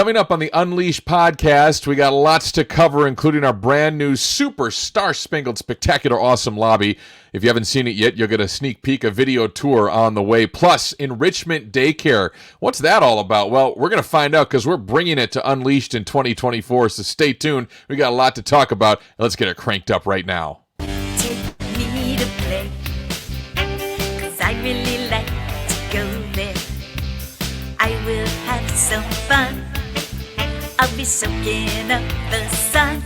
Coming up on the Unleashed podcast, we got lots to cover, including our brand new super star-spangled, spectacular, awesome lobby. If you haven't seen it yet, you'll get a sneak peek, a video tour on the way. Plus, Enrichment Daycare. What's that all about? Well, we're going to find out because we're bringing it to Unleashed in 2024, so stay tuned. We got a lot to talk about. Let's get it cranked up right now. Take me to play, 'cause I really like to go there. I will have some fun. I'll be soaking up the sun.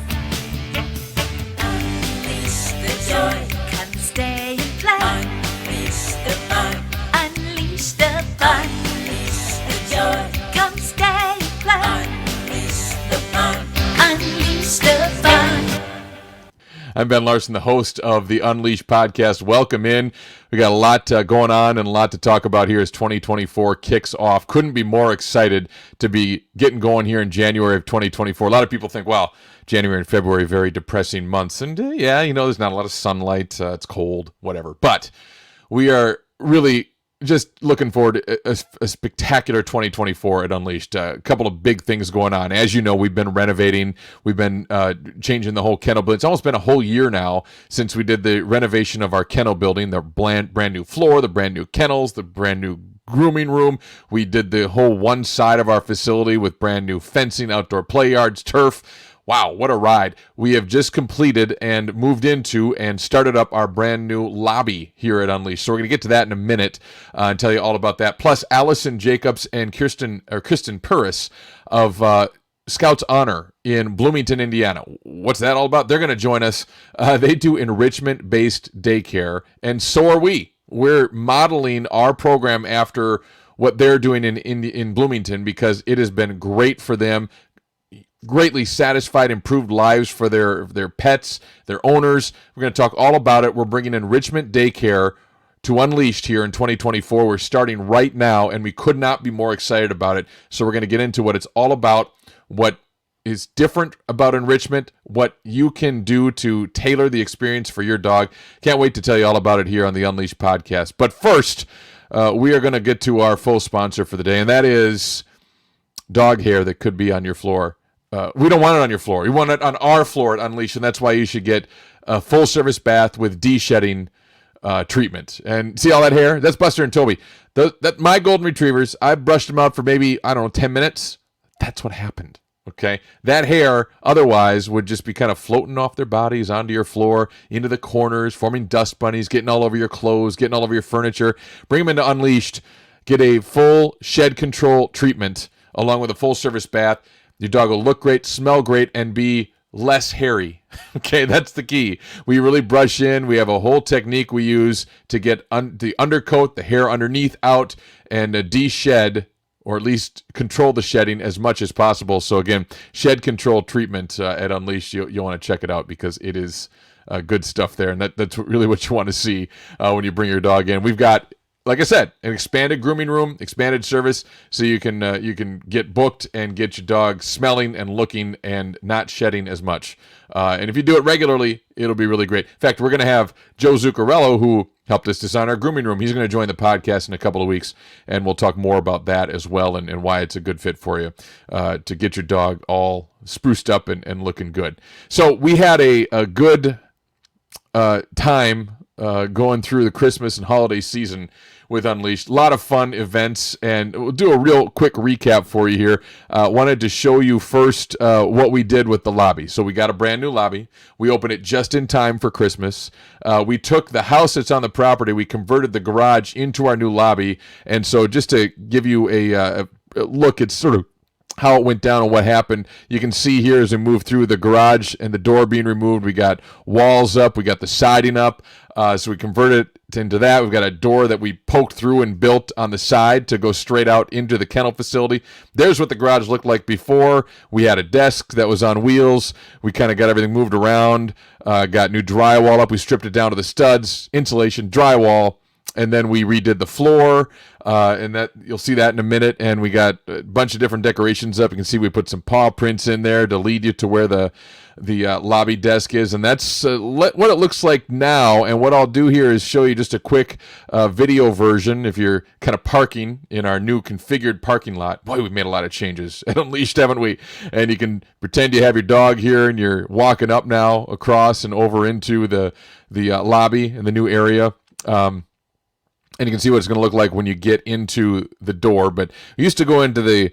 Unleash the joy. Come stay and play. Unleash the fun. Unleash the fun. Unleash the joy. Come stay and play. Unleash the fun. Unleash the fun. I'm Ben Larson, the host of the Unleashed podcast. Welcome in. We got a lot going on and a lot to talk about here as 2024 kicks off. Couldn't be more excited to be getting going here in January of 2024. A lot of people think, well, January and February, very depressing months. And yeah, there's not a lot of sunlight. It's cold, whatever. But we are really just looking forward to a spectacular 2024 at Unleashed. A couple of big things going on. As you know, we've been renovating. We've been changing the whole kennel building. It's almost been a whole year now since we did the renovation of our kennel building, the brand new floor, the brand new kennels, the brand new grooming room. We did the whole one side of our facility with brand new fencing, outdoor play yards, turf. Wow, what a ride. We have just completed and moved into and started up our brand new lobby here at Unleashed. So we're going to get to that in a minute and tell you all about that. Plus, Allison Jacobs and Kristen Perrus of Scouts Honor in Bloomington, Indiana. What's that all about? They're going to join us. They do enrichment-based daycare, and so are we. We're modeling our program after what they're doing in Bloomington because it has been great for them. Greatly satisfied, improved lives for their pets, their owners. We're going to talk all about it. We're bringing Enrichment Daycare to Unleashed here in 2024. We're starting right now, and we could not be more excited about it. So we're going to get into what it's all about, what is different about Enrichment, what you can do to tailor the experience for your dog. Can't wait to tell you all about it here on the Unleashed podcast. But first, we are going to get to our full sponsor for the day, and that is dog hair that could be on your floor. We don't want it on your floor. We want it on our floor at Unleashed, and that's why you should get a full-service bath with de-shedding treatment. And see all that hair? That's Buster and Toby. My golden retrievers, I brushed them out for maybe, 10 minutes. That's what happened, okay? That hair otherwise would just be kind of floating off their bodies onto your floor, into the corners, forming dust bunnies, getting all over your clothes, getting all over your furniture. Bring them into Unleashed. Get a full shed control treatment along with a full-service bath. Your dog will look great, smell great, and be less hairy. Okay, that's the key. We really brush in. We have a whole technique we use to get the undercoat, the hair underneath out, and de-shed, or at least control the shedding as much as possible. So again, shed control treatment at Unleashed, you'll want to check it out because it is good stuff there, and that's really what you want to see when you bring your dog in. We've got, like I said, an expanded grooming room, expanded service, so you can get booked and get your dog smelling and looking and not shedding as much. And if you do it regularly, it'll be really great. In fact, we're going to have Joe Zuccarello, who helped us design our grooming room. He's going to join the podcast in a couple of weeks, and we'll talk more about that as well and why it's a good fit for you to get your dog all spruced up and looking good. So we had a good time going through the Christmas and holiday season with Unleashed. A lot of fun events, and we'll do a real quick recap for you here. Wanted to show you first what we did with the lobby. So we got a brand new lobby. We opened it just in time for Christmas. We took the house that's on the property, we converted the garage into our new lobby, and so just to give you a look at sort of how it went down and what happened. You can see here as we move through the garage and the door being removed, we got walls up, we got the siding up, so we converted it into that. We've got a door that we poked through and built on the side to go straight out into the kennel facility. There's what the garage looked like before. We had a desk that was on wheels. We kind of got everything moved around, got new drywall up. We stripped it down to the studs, insulation, drywall, and then we redid the floor. and that you'll see that in a minute. And we got a bunch of different decorations up. You can see we put some paw prints in there to lead you to where the lobby desk is, and that's what it looks like now. And what I'll do here is show you just a quick video version if you're kind of parking in our new configured parking lot. Boy, we've made a lot of changes at Unleashed, haven't we? And you can pretend you have your dog here and you're walking up now across and over into the lobby in the new area. And you can see what it's going to look like when you get into the door. But we used to go into the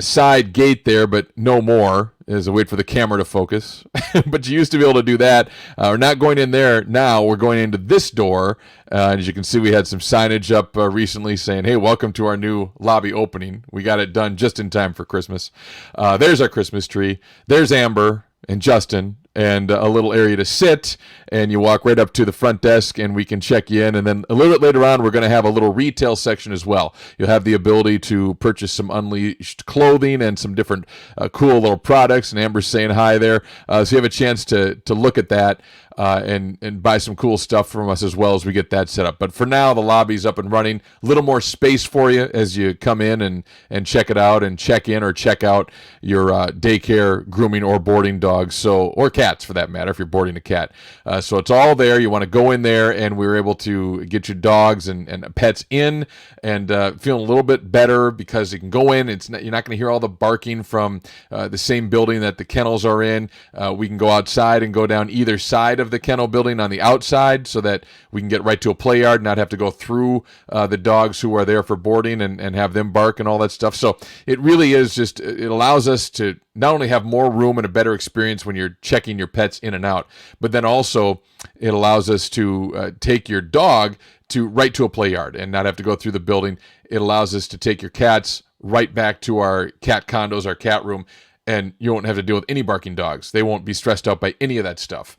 side gate there, but no more, as I wait for the camera to focus. But you used to be able to do that. We're not going in there now. We're going into this door. And as you can see, we had some signage up recently saying, hey, welcome to our new lobby opening. We got it done just in time for Christmas. There's our Christmas tree. There's Amber and Justin, and a little area to sit, and you walk right up to the front desk and we can check you in. And then a little bit later on, we're going to have a little retail section as well. You'll have the ability to purchase some Unleashed clothing and some different cool little products, and Amber's saying hi there. So you have a chance to look at that and buy some cool stuff from us as well as we get that set up. But for now, the lobby's up and running. A little more space for you as you come in and check it out and check in or check out your daycare, grooming, or boarding dogs, or cats for that matter, if you're boarding a cat. So it's all there. You want to go in there, and we're able to get your dogs and pets in and feeling a little bit better because you can go in. You're not going to hear all the barking from the same building that the kennels are in. We can go outside and go down either side of the kennel building on the outside so that we can get right to a play yard, not have to go through the dogs who are there for boarding and have them bark and all that stuff. So it really is it allows us to not only have more room and a better experience when you're checking your pets in and out, but then also it allows us to take your dog right to a play yard and not have to go through the building. It allows us to take your cats right back to our cat condos, our cat room, and you won't have to deal with any barking dogs. They won't be stressed out by any of that stuff.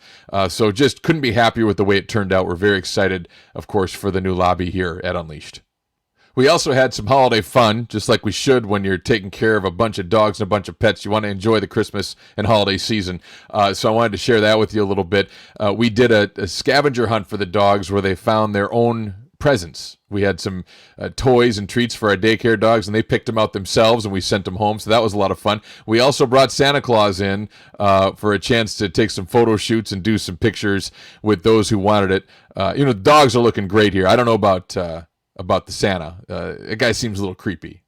So just couldn't be happier with the way it turned out. We're very excited, of course, for the new lobby here at Unleashed. We also had some holiday fun, just like we should when you're taking care of a bunch of dogs and a bunch of pets. You want to enjoy the Christmas and holiday season. So I wanted to share that with you a little bit. We did a scavenger hunt for the dogs where they found their own presents. We had some toys and treats for our daycare dogs, and they picked them out themselves, and we sent them home. So that was a lot of fun. We also brought Santa Claus in for a chance to take some photo shoots and do some pictures with those who wanted it. The dogs are looking great here. I don't know about the Santa. That guy seems a little creepy.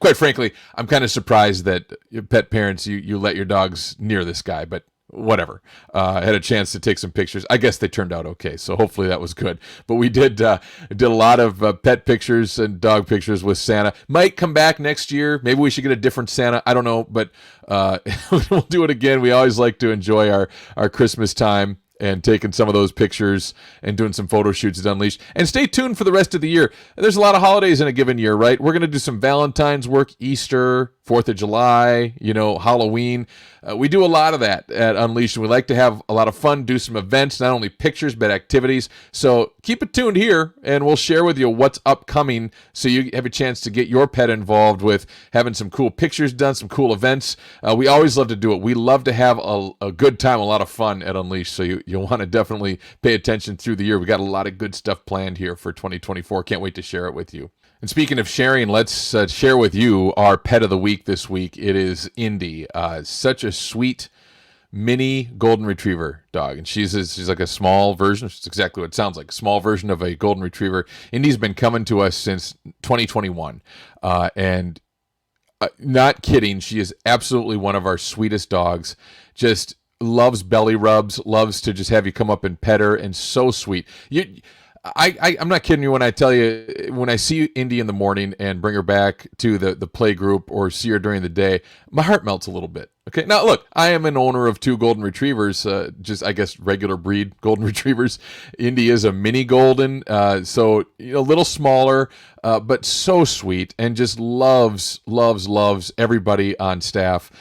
Quite frankly, I'm kind of surprised that pet parents, you let your dogs near this guy, but whatever. I had a chance to take some pictures. I guess they turned out okay, so hopefully that was good. But we did a lot of pet pictures and dog pictures with Santa. Might come back next year. Maybe we should get a different Santa. I don't know, but we'll do it again. We always like to enjoy our Christmas time and taking some of those pictures and doing some photo shoots at Unleashed. And stay tuned for the rest of the year. There's a lot of holidays in a given year, right? We're going to do some Valentine's work, Easter, 4th of July, Halloween. We do a lot of that at Unleashed, and we like to have a lot of fun, do some events, not only pictures, but activities. So keep it tuned here, and we'll share with you what's upcoming so you have a chance to get your pet involved with having some cool pictures done, some cool events. We always love to do it. We love to have a good time, a lot of fun at Unleashed, so you'll want to definitely pay attention through the year. We got a lot of good stuff planned here for 2024. Can't wait to share it with you. And speaking of sharing, let's share with you our pet of the week this week. It is Indy. Such a sweet mini golden retriever dog. And she's like a small version. It's exactly what it sounds like. A small version of a golden retriever. Indy's been coming to us since 2021. And not kidding, she is absolutely one of our sweetest dogs. Just loves belly rubs, loves to just have you come up and pet her, and so sweet. I'm not kidding you when I tell you, when I see Indy in the morning and bring her back to the play group or see her during the day, my heart melts a little bit. Okay, now look, I am an owner of 2 golden retrievers, just I guess regular breed golden retrievers. Indy is a mini golden, so a little smaller, but so sweet, and just loves everybody on staff.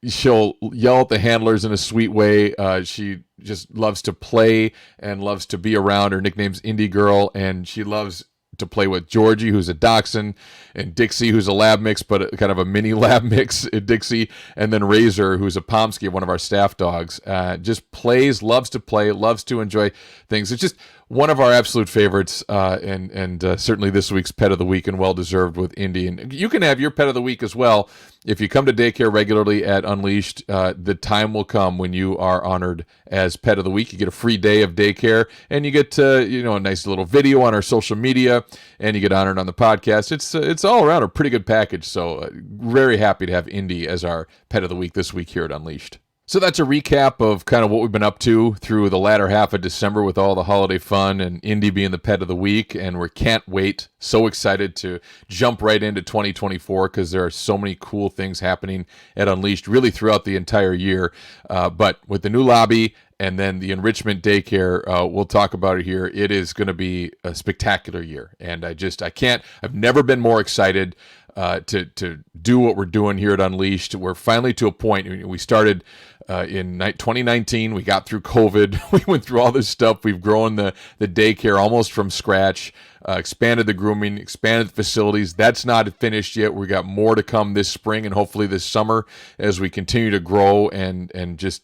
She'll yell at the handlers in a sweet way. She just loves to play and loves to be around. Her nickname's Indy Girl, and she loves to play with Georgie, who's a Dachshund, and Dixie, who's a lab mix, but kind of a mini lab mix, Dixie, and then Razor, who's a Pomsky, one of our staff dogs. Just plays, loves to play, loves to enjoy things. It's just one of our absolute favorites, and certainly this week's Pet of the Week, and well-deserved with Indy. And you can have your Pet of the Week as well. If you come to daycare regularly at Unleashed, the time will come when you are honored as Pet of the Week. You get a free day of daycare, and you get a nice little video on our social media, and you get honored on the podcast. It's all around a pretty good package. So very happy to have Indy as our Pet of the Week this week here at Unleashed. So that's a recap of kind of what we've been up to through the latter half of December with all the holiday fun and Indy being the Pet of the Week. And we can't wait. So excited to jump right into 2024 because there are so many cool things happening at Unleashed really throughout the entire year. But with the new lobby and then the Enrichment Daycare, we'll talk about it here. It is going to be a spectacular year. And I've never been more excited to do what we're doing here at Unleashed. We're finally to a point. We started in 2019. We got through COVID. We went through all this stuff. We've grown the daycare almost from scratch, expanded the grooming, expanded the facilities. That's not finished yet. We got more to come this spring and hopefully this summer as we continue to grow and just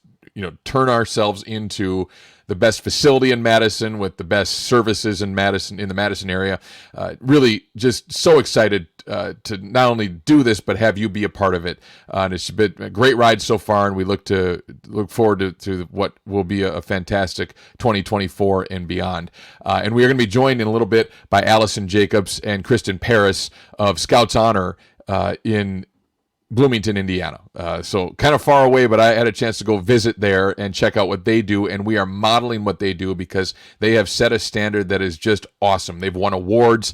turn ourselves into the best facility in Madison with the best services in the Madison area. Really just so excited to not only do this, but have you be a part of it. And it's been a great ride so far, and we look forward to what will be a fantastic 2024 and beyond. And we are going to be joined in a little bit by Allison Jacobs and Kristen Perrus of Scouts Honor in Bloomington, Indiana. So kind of far away, but I had a chance to go visit there and check out what they do, and we are modeling what they do because they have set a standard that is just awesome. They've won awards.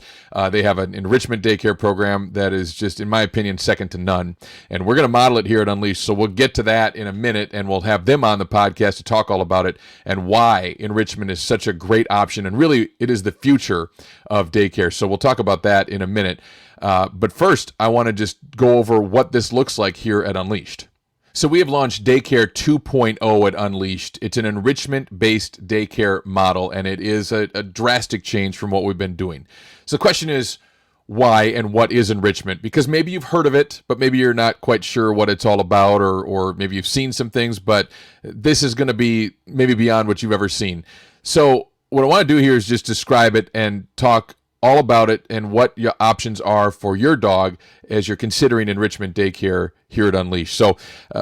They have an enrichment daycare program that is just, in my opinion, second to none, and we're going to model it here at Unleashed. So we'll get to that in a minute, and we'll have them on the podcast to talk all about it and why enrichment is such a great option, and really it is the future of daycare. So we'll talk about that in a minute. But first, I want to just go over what this looks like here at Unleashed. So we have launched Daycare 2.0 at Unleashed. It's an enrichment-based daycare model, and it is a drastic change from what we've been doing. So the question is, why and what is enrichment? Because maybe you've heard of it, but maybe you're not quite sure what it's all about, or maybe you've seen some things, but this is going to be maybe beyond what you've ever seen. So what I want to do here is just describe it and talk all about it and what your options are for your dog as you're considering enrichment daycare here at Unleashed. So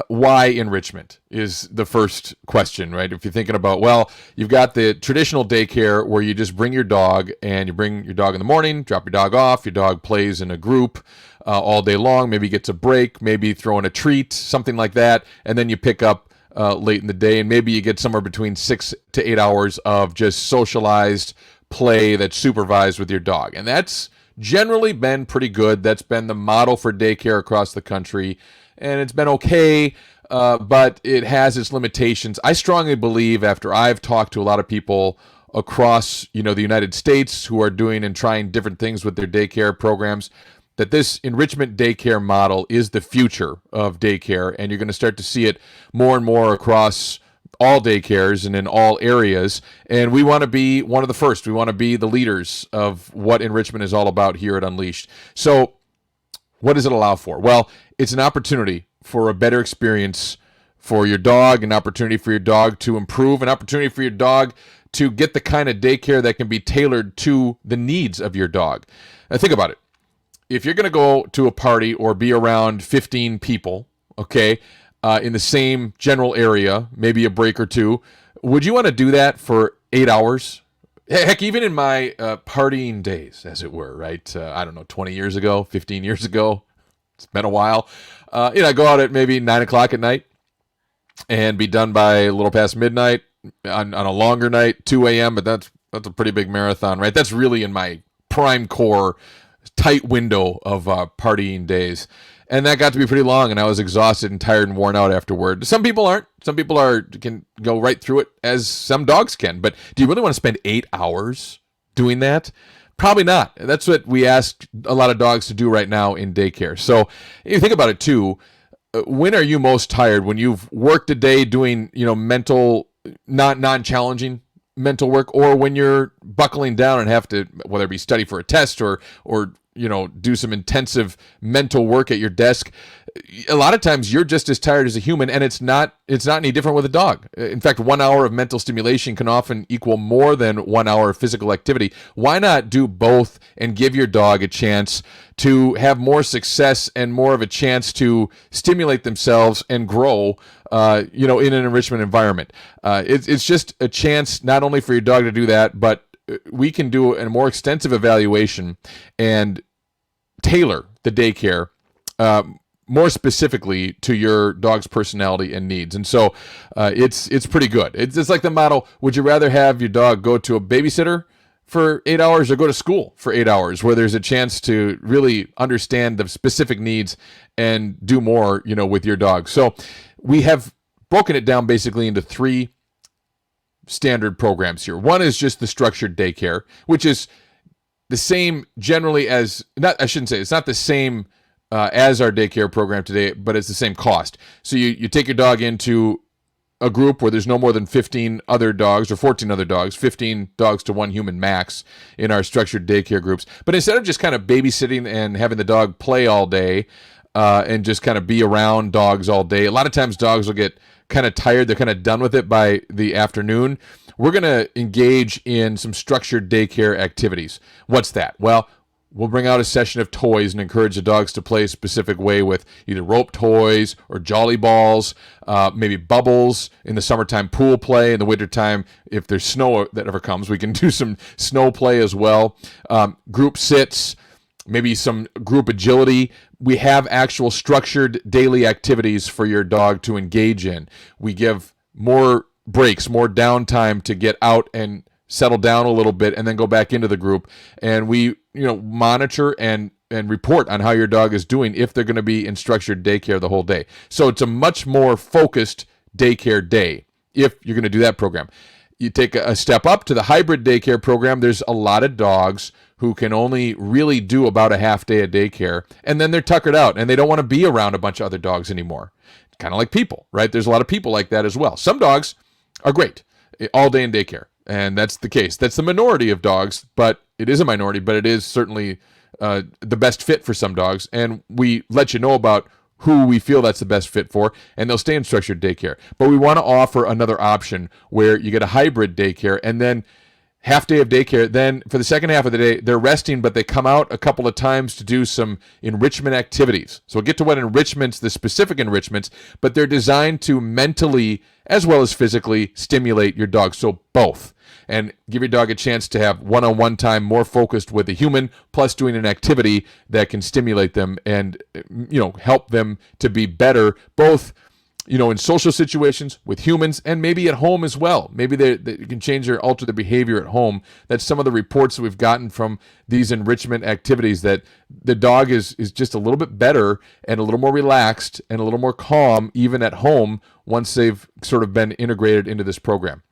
why enrichment is the first question, right? If you're thinking about, well, you've got the traditional daycare where you just bring your dog and you bring your dog in the morning, drop your dog off, your dog plays in a group all day long, maybe gets a break, maybe throw in a treat, something like that, and then you pick up late in the day, and maybe you get somewhere between 6 to 8 hours of just socialized play that's supervised with your dog. And that's generally been pretty good. That's been the model for daycare across the country, and it's been okay, but it has its limitations. I strongly believe, after I've talked to a lot of people across the United States who are doing and trying different things with their daycare programs, that this enrichment daycare model is the future of daycare, and you're going to start to see it more and more across all daycares and in all areas, and we want to be one of the first. We want to be the leaders of what enrichment is all about here at Unleashed. So what does it allow for? Well, it's an opportunity for a better experience for your dog, an opportunity for your dog to improve, an opportunity for your dog to get the kind of daycare that can be tailored to the needs of your dog. Now think about it. If you're going to go to a party or be around 15 people, okay, in the same general area, maybe a break or two, would you want to do that for 8 hours? Heck, even in my partying days, as it were, right? 20 years ago, 15 years ago. It's been a while. I go out at maybe 9 o'clock at night and be done by a little past midnight on a longer night, 2 a.m., but that's a pretty big marathon, right? That's really in my prime core, tight window of partying days. And that got to be pretty long, and I was exhausted and tired and worn out afterward. Some people aren't. Some people can go right through it, as some dogs can. But do you really want to spend 8 hours doing that? Probably not. That's what we ask a lot of dogs to do right now in daycare. So if you think about it too, when are you most tired? When you've worked a day doing mental, non-challenging mental work, or when you're buckling down and have to, whether it be study for a test or do some intensive mental work at your desk. A lot of times you're just as tired as a human, and it's not any different with a dog. In fact, 1 hour of mental stimulation can often equal more than 1 hour of physical activity. Why not do both and give your dog a chance to have more success and more of a chance to stimulate themselves and grow, in an enrichment environment? It's just a chance not only for your dog to do that, but we can do a more extensive evaluation and tailor the daycare more specifically to your dog's personality and needs. And so it's pretty good. It's like the model, would you rather have your dog go to a babysitter for 8 hours or go to school for 8 hours, where there's a chance to really understand the specific needs and do more, with your dog? So we have broken it down basically into 3 standard programs here. One is just the structured daycare, which is the same generally as, it's not the same as our daycare program today, but it's the same cost. So you take your dog into a group where there's no more than 15 other dogs or 14 other dogs, 15 dogs to 1 human max in our structured daycare groups. But instead of just kind of babysitting and having the dog play all day and just kind of be around dogs all day, a lot of times dogs will get kind of tired. They're kind of done with it by the afternoon. We're going to engage in some structured daycare activities. What's that? Well, we'll bring out a session of toys and encourage the dogs to play a specific way with either rope toys or jolly balls, maybe bubbles in the summertime, pool play in the wintertime. If there's snow that ever comes, we can do some snow play as well. Group sits, maybe some group agility. We have actual structured daily activities for your dog to engage in. We give more breaks, more downtime to get out and settle down a little bit and then go back into the group. And we, monitor and report on how your dog is doing if they're going to be in structured daycare the whole day. So it's a much more focused daycare day if you're going to do that program. You take a step up to the hybrid daycare program. There's a lot of dogs who can only really do about a half day of daycare, and then they're tuckered out and they don't want to be around a bunch of other dogs anymore. Kind of like people, right? There's a lot of people like that as well. Some dogs are great all day in daycare, and that's the case. That's the minority of dogs, but it is a minority, but it is certainly the best fit for some dogs, and we let you know about who we feel that's the best fit for, and they'll stay in structured daycare. But we want to offer another option where you get a hybrid daycare and then half day of daycare. Then for the second half of the day, they're resting, but they come out a couple of times to do some enrichment activities. So we'll get to what enrichments, the specific enrichments, but they're designed to mentally as well as physically stimulate your dog. So both. And give your dog a chance to have one-on-one time more focused with a human, plus doing an activity that can stimulate them and, help them to be better, both, in social situations with humans and maybe at home as well. Maybe they can change or alter their behavior at home. That's some of the reports that we've gotten from these enrichment activities, that the dog is just a little bit better and a little more relaxed and a little more calm even at home once they've sort of been integrated into this program.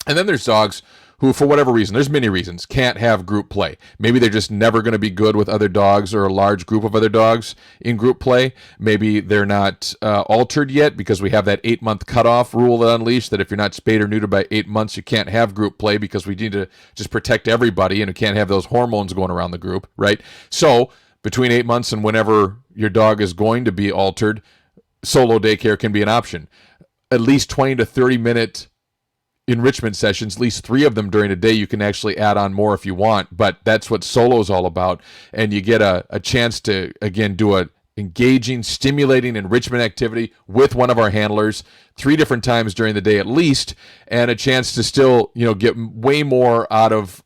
And then there's dogs who, for whatever reason, there's many reasons, can't have group play. Maybe they're just never going to be good with other dogs or a large group of other dogs in group play. Maybe they're not altered yet because we have that 8-month cutoff rule at Unleash, that if you're not spayed or neutered by 8 months, you can't have group play because we need to just protect everybody and you can't have those hormones going around the group, right? So between 8 months and whenever your dog is going to be altered, solo daycare can be an option. At least 20 to 30-minute enrichment sessions, at least 3 of them during a day. You can actually add on more if you want, but that's what solo is all about. And you get a chance to, again, do a engaging, stimulating enrichment activity with one of our handlers 3 different times during the day at least, and a chance to still, get way more out of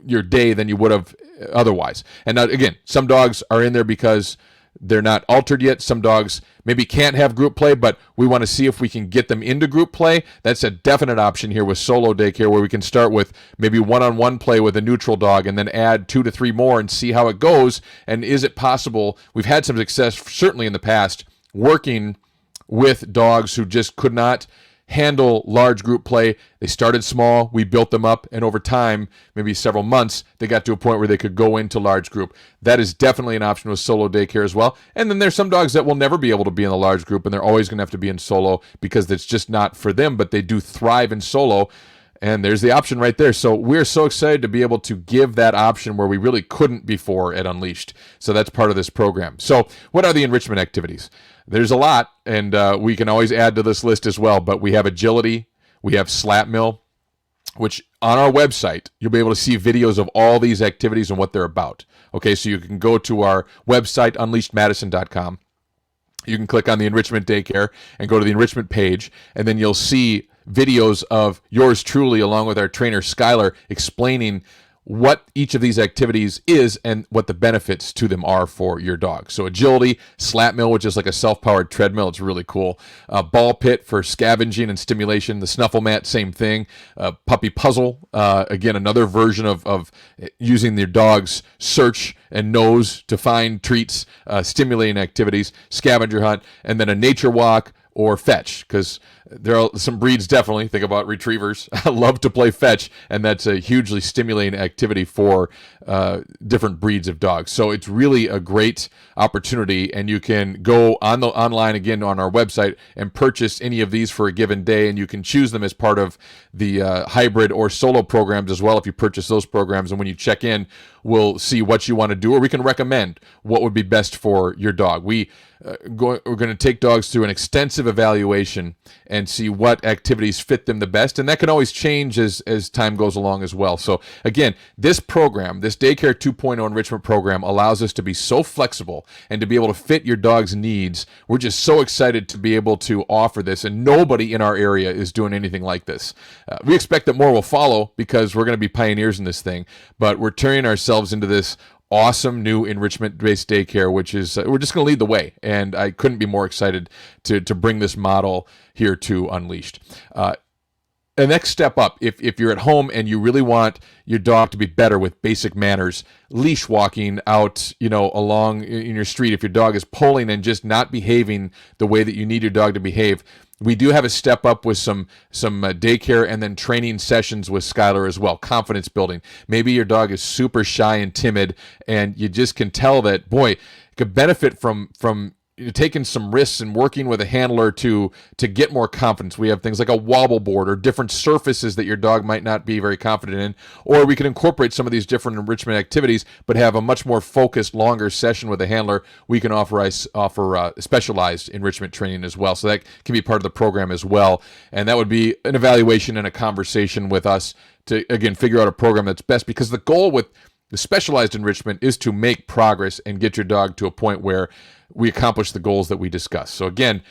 your day than you would have otherwise. And now, again, some dogs are in there because they're not altered yet. Some dogs maybe can't have group play, but we want to see if we can get them into group play. That's a definite option here with solo daycare, where we can start with maybe one-on-one play with a neutral dog and then add 2 to 3 more and see how it goes. And is it possible? We've had some success, certainly in the past, working with dogs who just could not handle large group play. They started small, we built them up, and over time, maybe several months, they got to a point where they could go into large group. That is definitely an option with solo daycare as well. And then there's some dogs that will never be able to be in a large group, and they're always going to have to be in solo because it's just not for them, but they do thrive in solo. And there's the option right there. So we're so excited to be able to give that option where we really couldn't before at Unleashed. So that's part of this program. So what are the enrichment activities? There's a lot, and we can always add to this list as well. But we have agility, we have slat mill, which on our website, you'll be able to see videos of all these activities and what they're about. Okay, so you can go to our website, unleashedmadison.com. You can click on the Enrichment Daycare and go to the Enrichment page, and then you'll see videos of yours truly along with our trainer, Skylar, explaining what each of these activities is and what the benefits to them are for your dog. So agility, slat mill, which is like a self-powered treadmill. It's really cool. Ball pit for scavenging and stimulation. The snuffle mat, same thing. Puppy puzzle, again, another version of using your dog's search and nose to find treats, stimulating activities, scavenger hunt, and then a nature walk or fetch, because there are some breeds, definitely think about retrievers, love to play fetch, and that's a hugely stimulating activity for different breeds of dogs. So it's really a great opportunity, and you can go online again on our website and purchase any of these for a given day, and you can choose them as part of the hybrid or solo programs as well if you purchase those programs. And when you check in, we'll see what you want to do, or we can recommend what would be best for your dog. We're going to take dogs through an extensive evaluation and see what activities fit them the best, and that can always change as time goes along as well. So again, this program, this Daycare 2.0 enrichment program, allows us to be so flexible and to be able to fit your dog's needs. We're just so excited to be able to offer this, and nobody in our area is doing anything like this. We expect that more will follow because we're going to be pioneers in this thing, but we're turning ourselves into this awesome new enrichment-based daycare, which is we're just going to lead the way, and I couldn't be more excited to bring this model here to Unleashed. The next step up, if you're at home and you really want your dog to be better with basic manners, leash walking out, along in your street, if your dog is pulling and just not behaving the way that you need your dog to behave, we do have a step up with some daycare and then training sessions with Skylar as well, confidence building. Maybe your dog is super shy and timid, and you just can tell that, boy, could benefit from taking some risks and working with a handler to get more confidence. We have things like a wobble board or different surfaces that your dog might not be very confident in, or we can incorporate some of these different enrichment activities but have a much more focused, longer session with a handler. We can offer specialized enrichment training as well, so that can be part of the program as well, and that would be an evaluation and a conversation with us to, again, figure out a program that's best, because the goal with the specialized enrichment is to make progress and get your dog to a point where we accomplish the goals that we discuss. So again,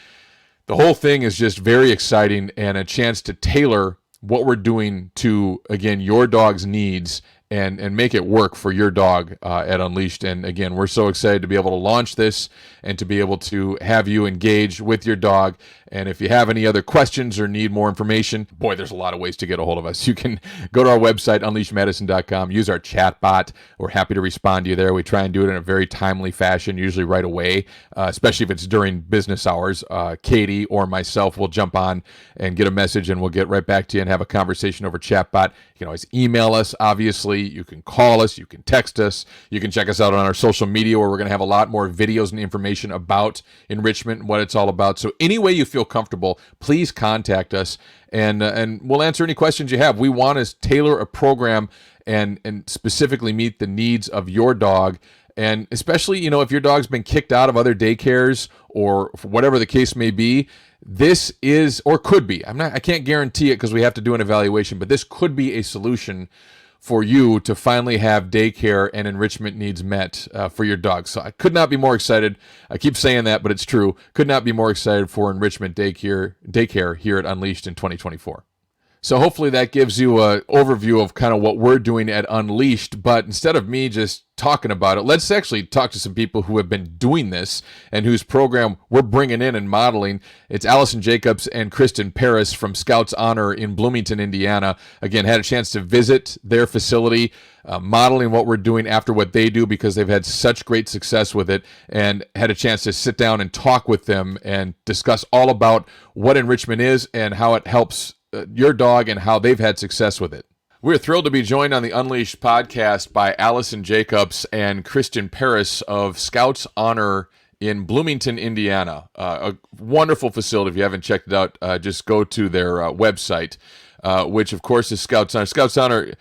the whole thing is just very exciting and a chance to tailor what we're doing to, again, your dog's needs and make it work for your dog at Unleashed. And again, we're so excited to be able to launch this and to be able to have you engage with your dog. And if you have any other questions or need more information, boy, there's a lot of ways to get a hold of us. You can go to our website, unleashedmadison.com, use our chat bot. We're happy to respond to you there. We try and do it in a very timely fashion, usually right away, especially if it's during business hours. Katie or myself will jump on and get a message, and we'll get right back to you and have a conversation over chat bot. You can always email us, obviously. You can call us. You can text us. You can check us out on our social media, where we're going to have a lot more videos and information about enrichment and what it's all about. So any way you feel comfortable, please contact us, and we'll answer any questions you have. We want to tailor a program and specifically meet the needs of your dog. And especially, if your dog's been kicked out of other daycares or whatever the case may be, this is, or could be, I can't guarantee it because we have to do an evaluation, but this could be a solution for you to finally have daycare and enrichment needs met for your dog. So I could not be more excited. I keep saying that, but it's true. Could not be more excited for enrichment daycare here at Unleashed in 2024. So hopefully that gives you an overview of kind of what we're doing at Unleashed. But instead of me just talking about it, let's actually talk to some people who have been doing this and whose program we're bringing in and modeling. It's Allison Jacobs and Kristen Perrus from Scouts Honor in Bloomington, Indiana. Again, had a chance to visit their facility, modeling what we're doing after what they do, because they've had such great success with it, and had a chance to sit down and talk with them and discuss all about what enrichment is and how it helps your dog and how they've had success with it. We're thrilled to be joined on the Unleashed podcast by Allison Jacobs and Kristen Perrus of Scouts Honor in Bloomington, Indiana. A wonderful facility. If you haven't checked it out, just go to their website. which of course is Scouts Honor. Scouts Honor,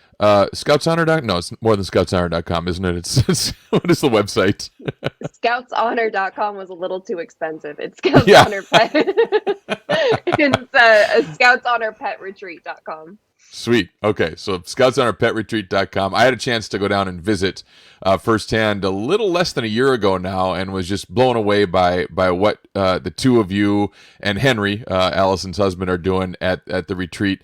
Scouts Honor. No, it's more than ScoutsHonor.com, isn't it? It's what is the website? ScoutsHonor.com was a little too expensive. It's Scouts Yeah. Honor Pet. It's ScoutsHonorPetRetreat.com. Sweet. Okay, so ScoutsHonorPetRetreat.com. I had a chance to go down and visit firsthand a little less than a year ago now, and was just blown away by what the two of you and Henry, Allison's husband, are doing at the retreat.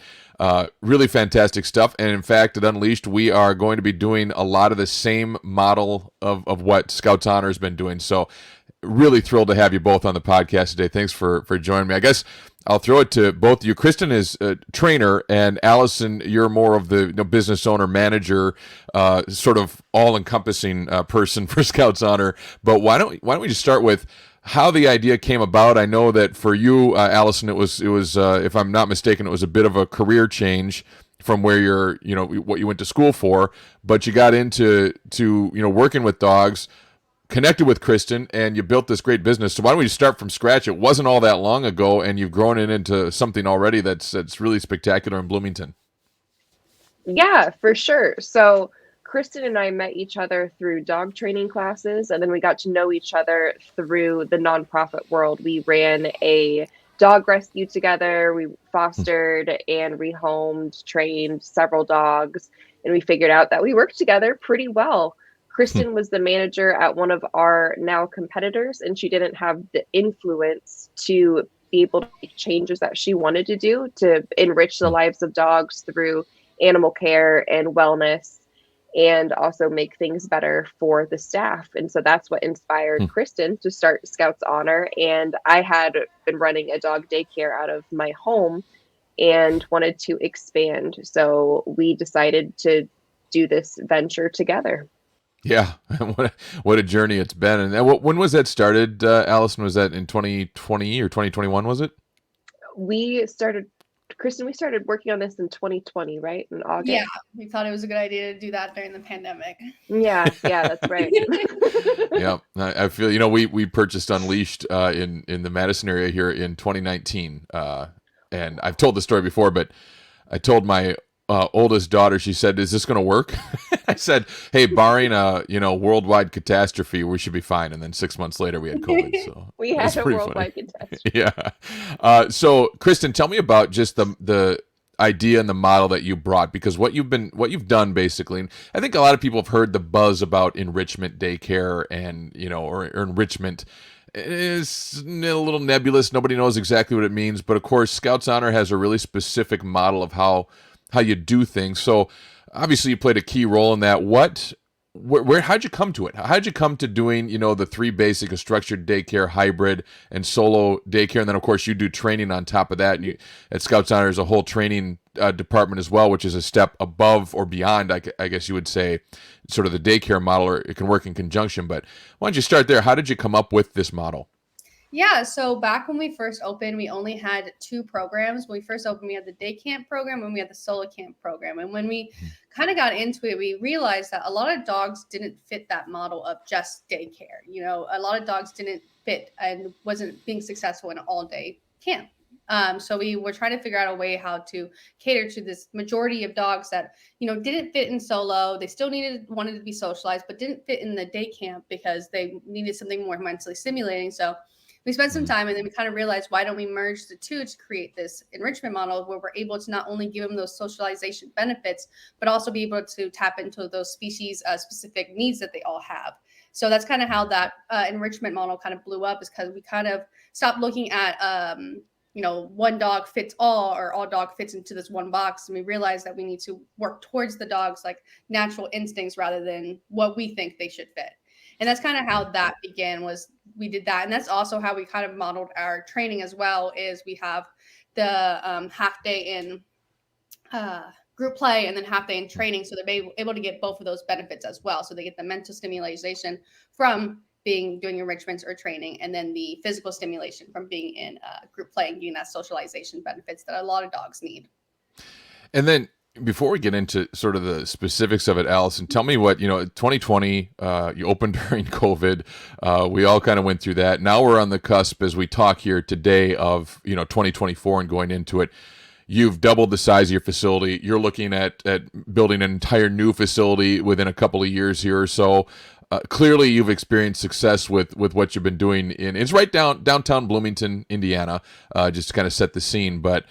Really fantastic stuff. And in fact, at Unleashed, we are going to be doing a lot of the same model of what Scouts Honor has been doing. So really thrilled to have you both on the podcast today. Thanks for joining me. I guess I'll throw it to both of you. Kristen is a trainer, and Allison, you're more of the business owner, manager, sort of all-encompassing person for Scouts Honor. But why don't we just start with how the idea came about? I know that for you, Allison, it was if I'm not mistaken, it was a bit of a career change from where you're, what you went to school for, but you got into working with dogs, connected with Kristen, and you built this great business. So why don't we just start from scratch? It wasn't all that long ago, and you've grown it into something already that's really spectacular in Bloomington. Yeah, for sure. So Kristen and I met each other through dog training classes, and then we got to know each other through the nonprofit world. We ran a dog rescue together. We fostered and rehomed, trained several dogs, and we figured out that we worked together pretty well. Kristen was the manager at one of our now competitors, and she didn't have the influence to be able to make changes that she wanted to do to enrich the lives of dogs through animal care and wellness, and also make things better for the staff. And so that's what inspired Kristen to start Scouts Honor. And I had been running a dog daycare out of my home and wanted to expand. So we decided to do this venture together. Yeah, what a journey it's been. And when was that started, Allison? Was that in 2020 or 2021, was it? Kristen, we started working on this in 2020, right? In August. Yeah, we thought it was a good idea to do that during the pandemic. Yeah, that's right. Yeah, I feel, we purchased Unleashed in the Madison area here in 2019. And I've told the story before, but I told my oldest daughter, she said, "Is this going to work?" I said, "Hey, barring a worldwide catastrophe, we should be fine." And then 6 months later, we had COVID. So we had a worldwide catastrophe. Yeah. So, Kristen, tell me about just the idea and the model that you brought, because what you've done basically. And I think a lot of people have heard the buzz about enrichment daycare and or enrichment. It's a little nebulous. Nobody knows exactly what it means, but of course, Scouts Honor has a really specific model of how you do things. So obviously you played a key role in that. How'd you come to it? How'd you come to doing, the three basic, a structured daycare, hybrid, and solo daycare? And then of course you do training on top of that. And at Scouts Honor there's a whole training department as well, which is a step above or beyond, I guess you would say, sort of the daycare model, or it can work in conjunction. But why don't you start there? How did you come up with this model? Yeah, so back when we first opened, we only had two programs. When we first opened, we had the day camp program and we had the solo camp program. And when we kind of got into it, we realized that a lot of dogs didn't fit that model of just daycare. A lot of dogs didn't fit and wasn't being successful in an all-day camp. So we were trying to figure out a way how to cater to this majority of dogs that, didn't fit in solo. They still wanted to be socialized, but didn't fit in the day camp because they needed something more mentally stimulating. So we spent some time, and then we kind of realized, why don't we merge the two to create this enrichment model where we're able to not only give them those socialization benefits, but also be able to tap into those species specific needs that they all have. So that's kind of how that enrichment model kind of blew up, is because we kind of stopped looking at, one dog fits all, or all dog fits into this one box. And we realized that we need to work towards the dog's natural instincts rather than what we think they should fit. And that's kind of how that began, was we did that. And that's also how we kind of modeled our training as well, is we have the half day in group play and then half day in training. So they're able to get both of those benefits as well. So they get the mental stimulation from doing enrichments or training, and then the physical stimulation from being in group play and getting that socialization benefits that a lot of dogs need. And then before we get into sort of the specifics of it, Allison, tell me what, 2020, you opened during COVID. We all kind of went through that. Now we're on the cusp as we talk here today of, 2024 and going into it. you've doubled the size of your facility. You're looking at building an entire new facility within a couple of years here or so. Clearly, you've experienced success with what you've been doing it's right downtown Bloomington, Indiana, just to kind of set the scene. But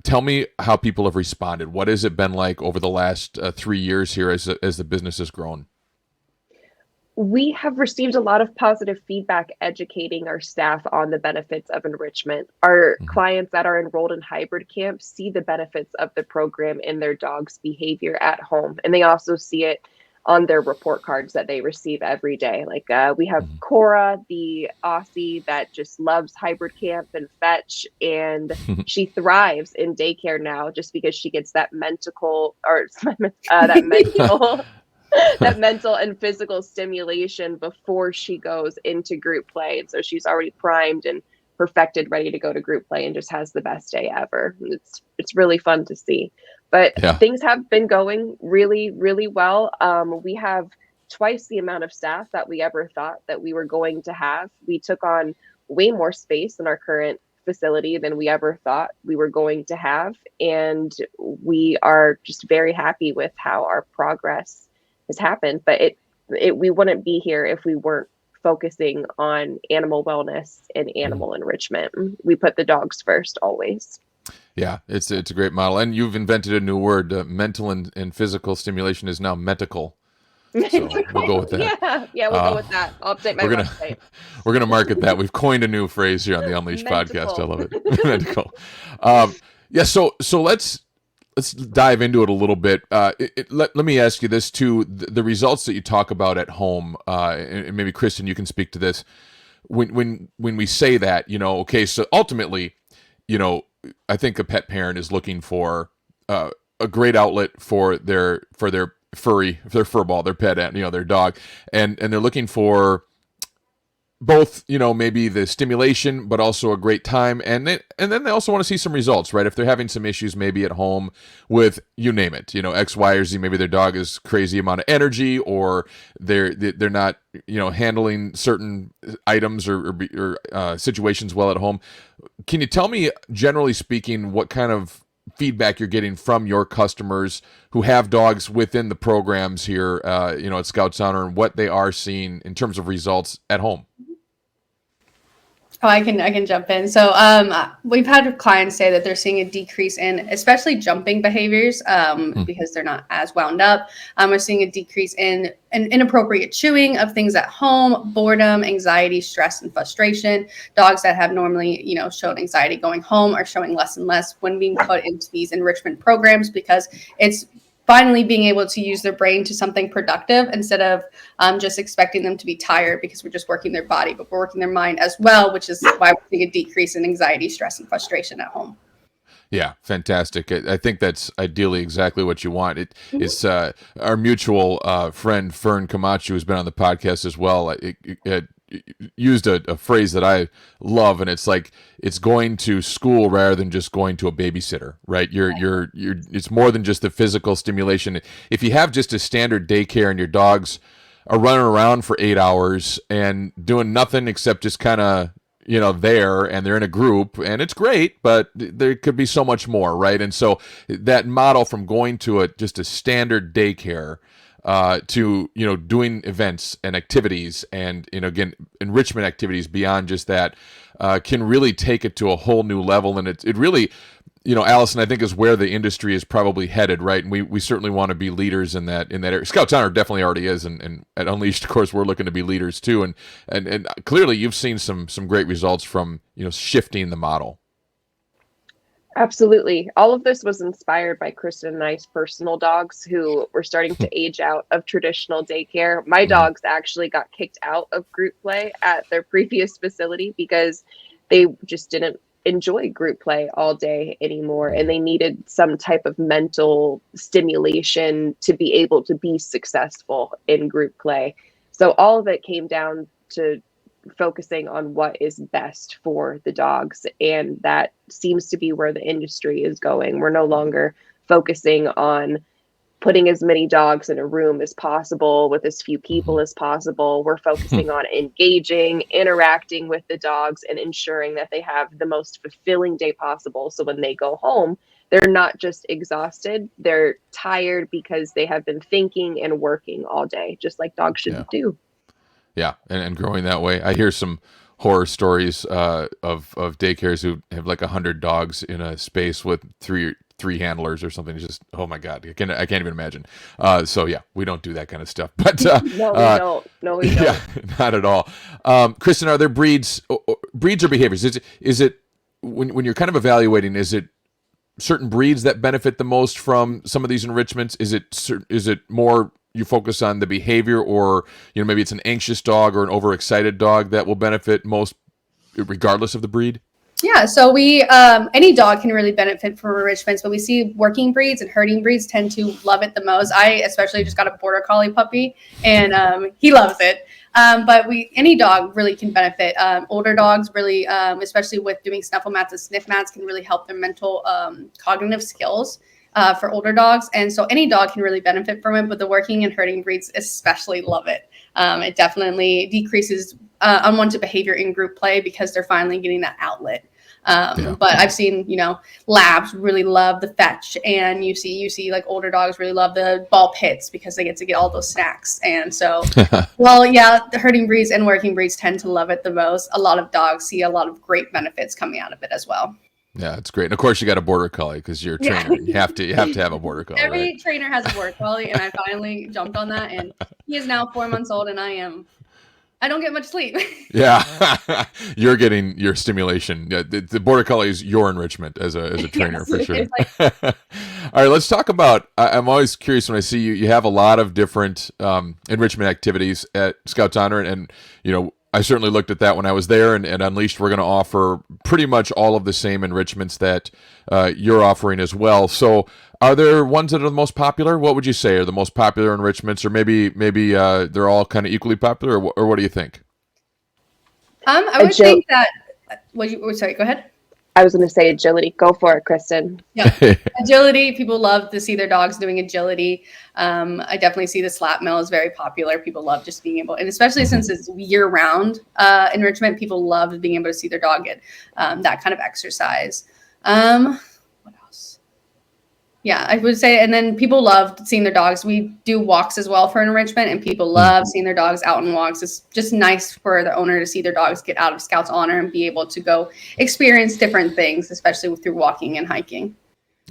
tell me how people have responded. What has it been like over the last 3 years here as the business has grown? We have received a lot of positive feedback educating our staff on the benefits of enrichment. Our clients that are enrolled in hybrid camp see the benefits of the program in their dog's behavior at home, and they also see it on their report cards that they receive every day. Like we have Cora, the Aussie that just loves hybrid camp and fetch, and she thrives in daycare now just because she gets that mental that mental and physical stimulation before she goes into group play. And so she's already primed and perfected, ready to go to group play, and just has the best day ever. It's really fun to see. But things have been going really, really well. We have twice the amount of staff that we ever thought that we were going to have. We took on way more space in our current facility than we ever thought we were going to have. And we are just very happy with how our progress has happened. But we wouldn't be here if we weren't focusing on animal wellness and animal enrichment. We put the dogs first always. Yeah, it's a great model. And you've invented a new word. Mental and physical stimulation is now medical. So we'll go with that. Yeah, we'll go with that. I'll update my website. We're gonna market that. We've coined a new phrase here on the Unleashed podcast. I love it. Medical. So let's dive into it a little bit. Let me ask you this too: the results that you talk about at home, and maybe Kristen, you can speak to this. When we say that, okay, so ultimately, I think a pet parent is looking for a great outlet for their furball, their pet, their dog, and they're looking for both, maybe the stimulation, but also a great time. And then they also want to see some results, right? If they're having some issues, maybe at home with, you name it, X, Y, or Z, maybe their dog is crazy amount of energy, or they're not, handling certain items or situations well at home. Can you tell me, generally speaking, what kind of feedback you're getting from your customers who have dogs within the programs here, at Scouts Honor, and what they are seeing in terms of results at home? Oh, I can jump in. So we've had clients say that they're seeing a decrease in especially jumping behaviors because they're not as wound up. We're seeing a decrease in inappropriate chewing of things at home, boredom, anxiety, stress, and frustration. Dogs that have normally, shown anxiety going home are showing less and less when being put into these enrichment programs, because it's finally being able to use their brain to something productive instead of just expecting them to be tired because we're just working their body, but we're working their mind as well, which is why we're seeing a decrease in anxiety, stress, and frustration at home. Yeah, fantastic. I think that's ideally exactly what you want. It's our mutual friend, Fern Camacho, who's been on the podcast as well. It used a phrase that I love, and it's like, it's going to school rather than just going to a babysitter, right? It's more than just the physical stimulation. If you have just a standard daycare and your dogs are running around for 8 hours and doing nothing except just kind of, there, and they're in a group, and it's great, but there could be so much more, right? And so that model from going to just a standard daycare to doing events and activities and again enrichment activities beyond just that can really take it to a whole new level. And it really, Allison, I think is where the industry is probably headed, right? And we certainly want to be leaders in that area. Scouts Honor definitely already is, and at Unleashed, of course, we're looking to be leaders too. And clearly you've seen some great results from shifting the model. Absolutely. All of this was inspired by Kristen and I's personal dogs who were starting to age out of traditional daycare. My dogs actually got kicked out of group play at their previous facility because they just didn't enjoy group play all day anymore, and they needed some type of mental stimulation to be able to be successful in group play. So all of it came down to focusing on what is best for the dogs, and that seems to be where the industry is going. We're no longer focusing on putting as many dogs in a room as possible with as few people as possible. We're focusing on engaging, interacting with the dogs, and ensuring that they have the most fulfilling day possible. So when they go home, they're not just exhausted, they're tired because they have been thinking and working all day, just like dogs should do. Yeah, and growing that way. I hear some horror stories of daycares who have like 100 dogs in a space with three handlers or something. It's just, oh my God, I can't even imagine. So yeah, we don't do that kind of stuff. But No, we don't. No, we don't. yeah, not at all. Kristen, are there breeds or behaviors? Is it when you're kind of evaluating, is it certain breeds that benefit the most from some of these enrichments? Is it more you focus on the behavior, or maybe it's an anxious dog or an overexcited dog that will benefit most regardless of the breed? Yeah, so we any dog can really benefit from enrichments, but we see working breeds and herding breeds tend to love it the most. I especially just got a border collie puppy, and he loves it. But any dog really can benefit. Older dogs really, especially with doing snuffle mats and sniff mats, can really help their mental cognitive skills for older dogs. And so any dog can really benefit from it, but the working and herding breeds especially love it. It definitely decreases unwanted behavior in group play because they're finally getting that outlet. But I've seen, labs really love the fetch, and you see like older dogs really love the ball pits because they get to get all those snacks. And so, the herding breeds and working breeds tend to love it the most. A lot of dogs see a lot of great benefits coming out of it as well. Yeah, it's great. And of course, you got a border collie because you're a trainer. You have to have a border collie. Every trainer has a border collie, and I finally jumped on that. And he is now 4 months old, and I don't get much sleep. Yeah, you're getting your stimulation. Yeah, the border collie is your enrichment as a trainer. Yes, for sure. All right, let's talk about. I'm always curious when I see you. You have a lot of different enrichment activities at Scouts Honor, and I certainly looked at that when I was there, and Unleashed, we're going to offer pretty much all of the same enrichments that you're offering as well. So are there ones that are the most popular? What would you say are the most popular enrichments, or maybe they're all kind of equally popular, or what do you think? I would think that, sorry, go ahead. I was going to say agility. Go for it, Kristen. Yeah, agility. People love to see their dogs doing agility. I definitely see the slap mill is very popular. People love just being able, and especially since it's year-round enrichment, people love being able to see their dog get that kind of exercise. What else? Yeah, I would say, and then people love seeing their dogs. We do walks as well for enrichment, and people love seeing their dogs out on walks. It's just nice for the owner to see their dogs get out of Scouts Honor and be able to go experience different things, especially through walking and hiking.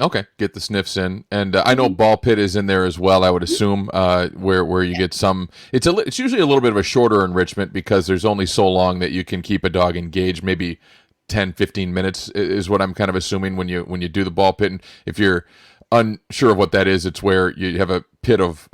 Okay, get the sniffs in, and I know ball pit is in there as well. I would assume where you get some. It's usually a little bit of a shorter enrichment because there's only so long that you can keep a dog engaged. Maybe 10, 15 minutes is what I'm kind of assuming when you do the ball pit. And if you're unsure of what that is, it's where you have a pit of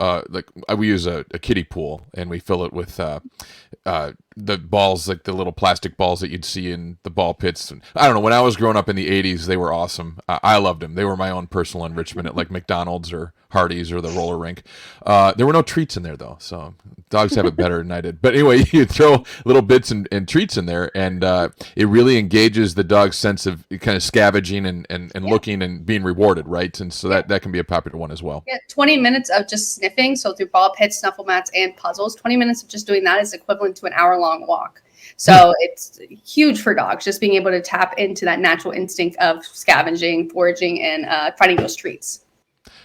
we use a kiddie pool, and we fill it with the balls, like the little plastic balls that you'd see in the ball pits. And I don't know, when I was growing up in the 80s, they were awesome. I loved them. They were my own personal enrichment at like McDonald's or Hardee's or the roller rink. There were no treats in there though, so dogs have it better than I did. But anyway, you throw little bits and treats in there, and it really engages the dog's sense of kind of scavenging and looking and being rewarded, right? And so that can be a popular one as well. Yeah, 20 minutes of just sniffing, so through ball pits, snuffle mats, and puzzles. 20 minutes of just doing that is equivalent to an hour-long walk. So it's huge for dogs, just being able to tap into that natural instinct of scavenging, foraging, and finding those treats.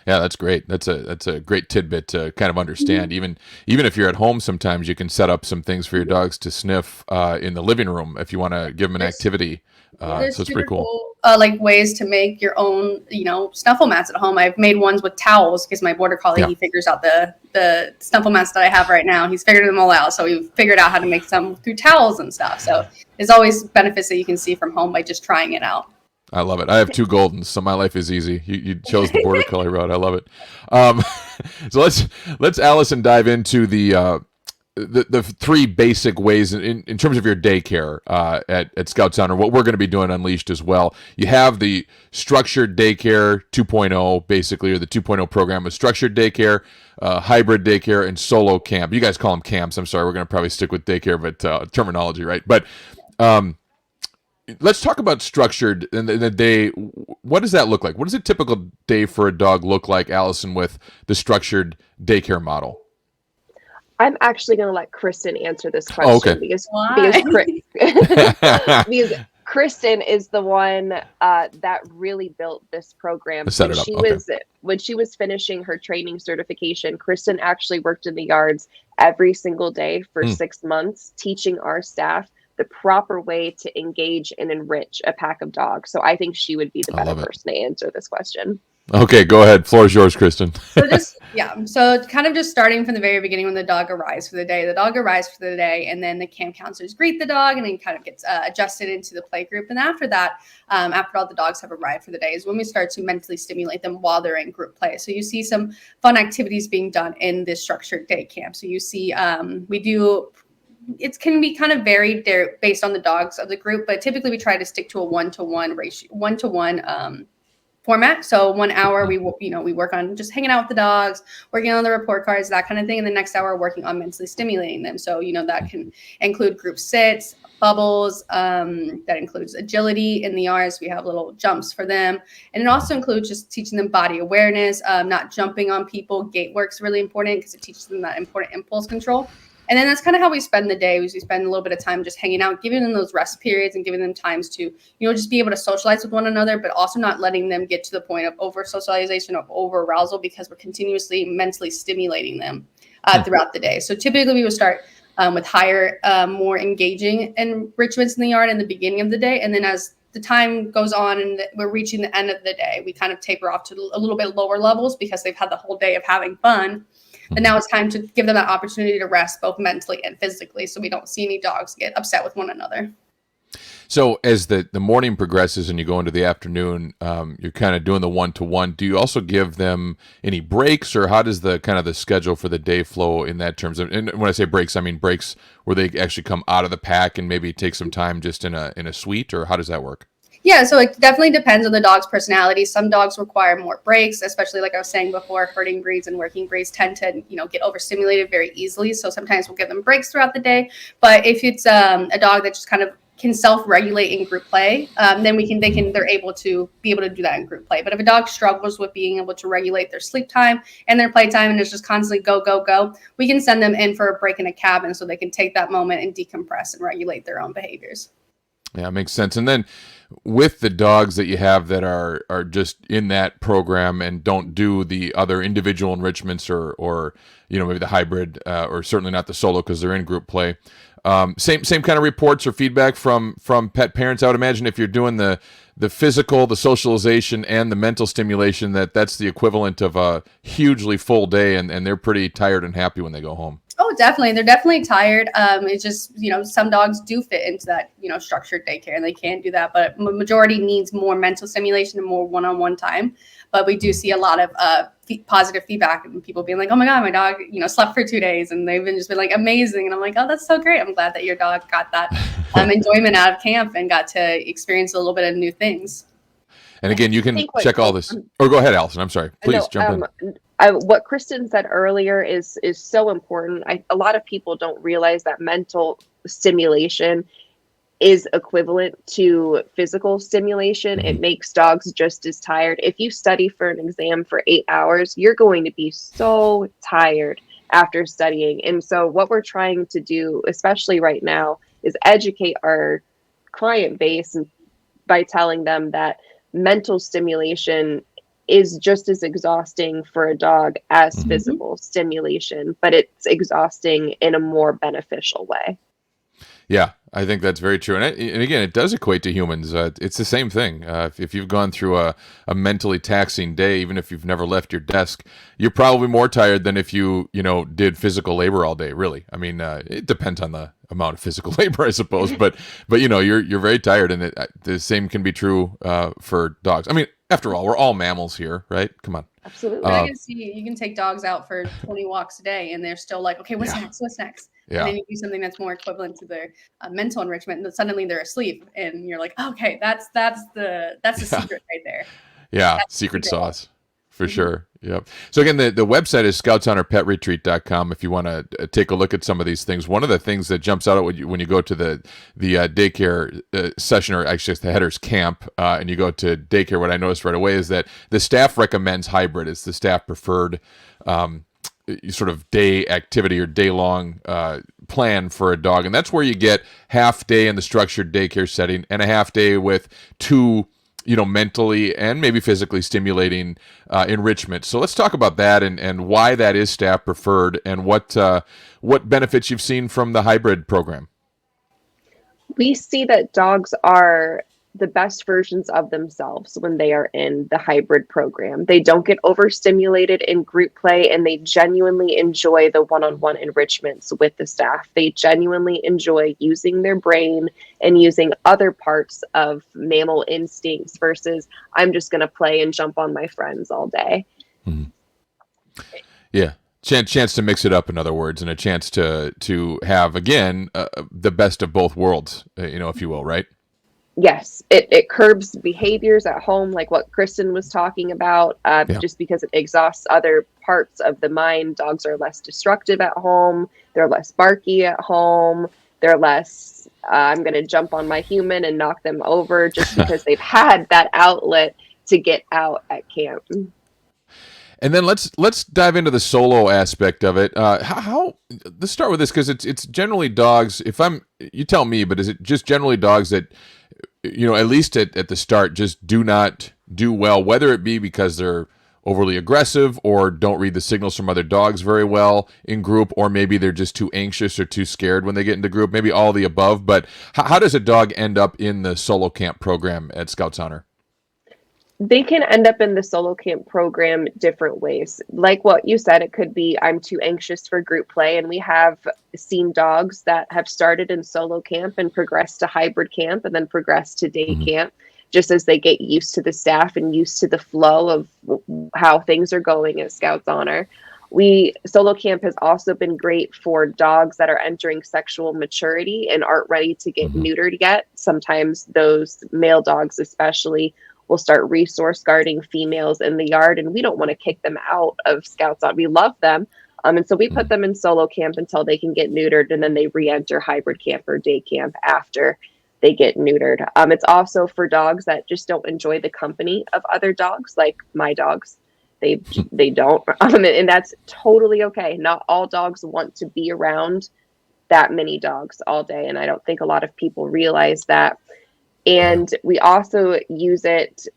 Yeah, that's great. That's a great tidbit to kind of understand. Even if you're at home, sometimes you can set up some things for your dogs to sniff in the living room if you want to give them an activity. So it's pretty cool. Like ways to make your own, snuffle mats at home. I've made ones with towels because my border collie, he figures out the snuffle mats that I have right now. He's figured them all out. So we've figured out how to make some through towels and stuff. So there's always benefits that you can see from home by just trying it out. I love it. I have 2 Goldens, so my life is easy. You chose the border collie route. I love it. So let's Allison dive into the 3 basic ways in terms of your daycare at Scouts Honor. What we're going to be doing Unleashed as well. You have the structured daycare 2.0, basically, or the 2.0 program with structured daycare, hybrid daycare, and solo camp. You guys call them camps. I'm sorry. We're going to probably stick with daycare, but terminology, right? But let's talk about structured and the day. What does that look like? What does a typical day for a dog look like, Allison, with the structured daycare model? I'm actually going to let Kristen answer this question because Kristen is the one that really built this program. Set it up. Okay. When she was finishing her training certification, Kristen actually worked in the yards every single day for 6 months, teaching our staff the proper way to engage and enrich a pack of dogs. So I think she would be the better person to answer this question. Okay, go ahead. Floor is yours, Kristen. So kind of just starting from the very beginning when the dog arrives for the day. The dog arrives for the day, and then the camp counselors greet the dog, and then kind of gets adjusted into the play group. And after that, after all the dogs have arrived for the day, is when we start to mentally stimulate them while they're in group play. So you see some fun activities being done in this structured day camp. So you see it can be kind of varied there based on the dogs of the group, but typically we try to stick to a 1-to-1 ratio, 1-to-1 format. So 1 hour we work on just hanging out with the dogs, working on the report cards, that kind of thing, and the next hour working on mentally stimulating them. So that can include group sits, bubbles, that includes agility. In the yards we have little jumps for them, and it also includes just teaching them body awareness, not jumping on people. Gait work's really important because it teaches them that important impulse control. And then that's kind of how we spend the day. We spend a little bit of time just hanging out, giving them those rest periods and giving them times to, just be able to socialize with one another, but also not letting them get to the point of over socialization or over arousal, because we're continuously mentally stimulating them throughout the day. So typically we would start with higher, more engaging enrichments in the yard in the beginning of the day. And then as the time goes on and we're reaching the end of the day, we kind of taper off to a little bit lower levels because they've had the whole day of having fun. And now it's time to give them that opportunity to rest both mentally and physically, so we don't see any dogs get upset with one another. So as the morning progresses and you go into the afternoon, you're kind of doing the 1-to-1. Do you also give them any breaks, or how does the kind of the schedule for the day flow in that terms? And when I say breaks, I mean breaks where they actually come out of the pack and maybe take some time just in a suite, or how does that work? Yeah, so it definitely depends on the dog's personality. Some dogs require more breaks, especially like I was saying before, herding breeds and working breeds tend to, get overstimulated very easily. So sometimes we'll give them breaks throughout the day. But if it's a dog that just kind of can self-regulate in group play, then they're able to do that in group play. But if a dog struggles with being able to regulate their sleep time and their play time and it's just constantly go, go, go, we can send them in for a break in a cabin so they can take that moment and decompress and regulate their own behaviors. Yeah, makes sense. And then with the dogs that you have that are just in that program and don't do the other individual enrichments or maybe the hybrid or certainly not the solo because they're in group play, same kind of reports or feedback from pet parents. I would imagine if you're doing the physical, the socialization, and the mental stimulation, that's the equivalent of a hugely full day, and they're pretty tired and happy when they go home. Oh, definitely. They're definitely tired. It's just, some dogs do fit into that, structured daycare, and they can do that. But majority needs more mental stimulation and more one-on-one time. But we do see a lot of positive feedback and people being like, oh my God, my dog, slept for 2 days, and they've just been like amazing. And I'm like, oh, that's so great. I'm glad that your dog got that enjoyment out of camp and got to experience a little bit of new things. And again, you can check all this. Or go ahead, Allison. I'm sorry. Please jump in. What Kristen said earlier is so important. A lot of people don't realize that mental stimulation is equivalent to physical stimulation. It makes dogs just as tired. If you study for an exam for 8 hours, you're going to be so tired after studying. And so what we're trying to do, especially right now, is educate our client base by telling them that mental stimulation is just as exhausting for a dog as physical stimulation, but it's exhausting in a more beneficial way. Yeah, I think that's very true. And again, it does equate to humans. It's the same thing. If you've gone through a mentally taxing day, even if you've never left your desk, you're probably more tired than if you did physical labor all day, really. I mean, it depends on the amount of physical labor, I suppose, but you're very tired, and the same can be true for dogs. I mean, after all, we're all mammals here, right? Come on. Absolutely. You can take dogs out for 20 walks a day, and they're still like, okay, what's next? What's next? Yeah. And then you do something that's more equivalent to their mental enrichment, and then suddenly they're asleep, and you're like, okay, that's the secret right there. Yeah, that's secret sauce. For sure. Yep. So again, the website is scoutshonorpetretreat.com if you want to take a look at some of these things. One of the things that jumps out at when you go to the daycare session, or actually it's the headers camp, and you go to daycare, what I noticed right away is that the staff recommends hybrid. It's the staff preferred sort of day activity or day long plan for a dog, and that's where you get half day in the structured daycare setting and a half day with two, mentally and maybe physically stimulating enrichment. So let's talk about that and why that is staff preferred and what benefits you've seen from the hybrid program. We see that dogs are the best versions of themselves when they are in the hybrid program. They don't get overstimulated in group play, and they genuinely enjoy the one-on-one enrichments with the staff. They genuinely enjoy using their brain and using other parts of mammal instincts versus I'm just going to play and jump on my friends all day. Mm-hmm. Yeah. Chance to mix it up, in other words, and a chance to have, again, the best of both worlds, if you will, right? Yes, it curbs behaviors at home, like what Kristen was talking about, just because it exhausts other parts of the mind. Dogs are less destructive at home. They're less barky at home. They're less, I'm going to jump on my human and knock them over just because they've had that outlet to get out at camp. And then let's dive into the solo aspect of it. How let's start with this, because it's generally dogs. You tell me, but is it just generally dogs that, at least at the start, just do not do well, whether it be because they're overly aggressive or don't read the signals from other dogs very well in group, or maybe they're just too anxious or too scared when they get into group, maybe all the above. But how does a dog end up in the solo camp program at Scouts Honor? They can end up in the solo camp program different ways. Like what you said, it could be I'm too anxious for group play. And we have seen dogs that have started in solo camp and progressed to hybrid camp and then progressed to day camp, just as they get used to the staff and used to the flow of how things are going at Scouts Honor. Solo camp has also been great for dogs that are entering sexual maturity and aren't ready to get neutered yet. Sometimes those male dogs especially will start resource guarding females in the yard, and we don't want to kick them out of Scouts Honor. We love them. And so we put them in solo camp until they can get neutered, and then they re-enter hybrid camp or day camp after they get neutered. It's also for dogs that just don't enjoy the company of other dogs, like my dogs. They don't, and that's totally okay. Not all dogs want to be around that many dogs all day, and I don't think a lot of people realize that. And we also use it,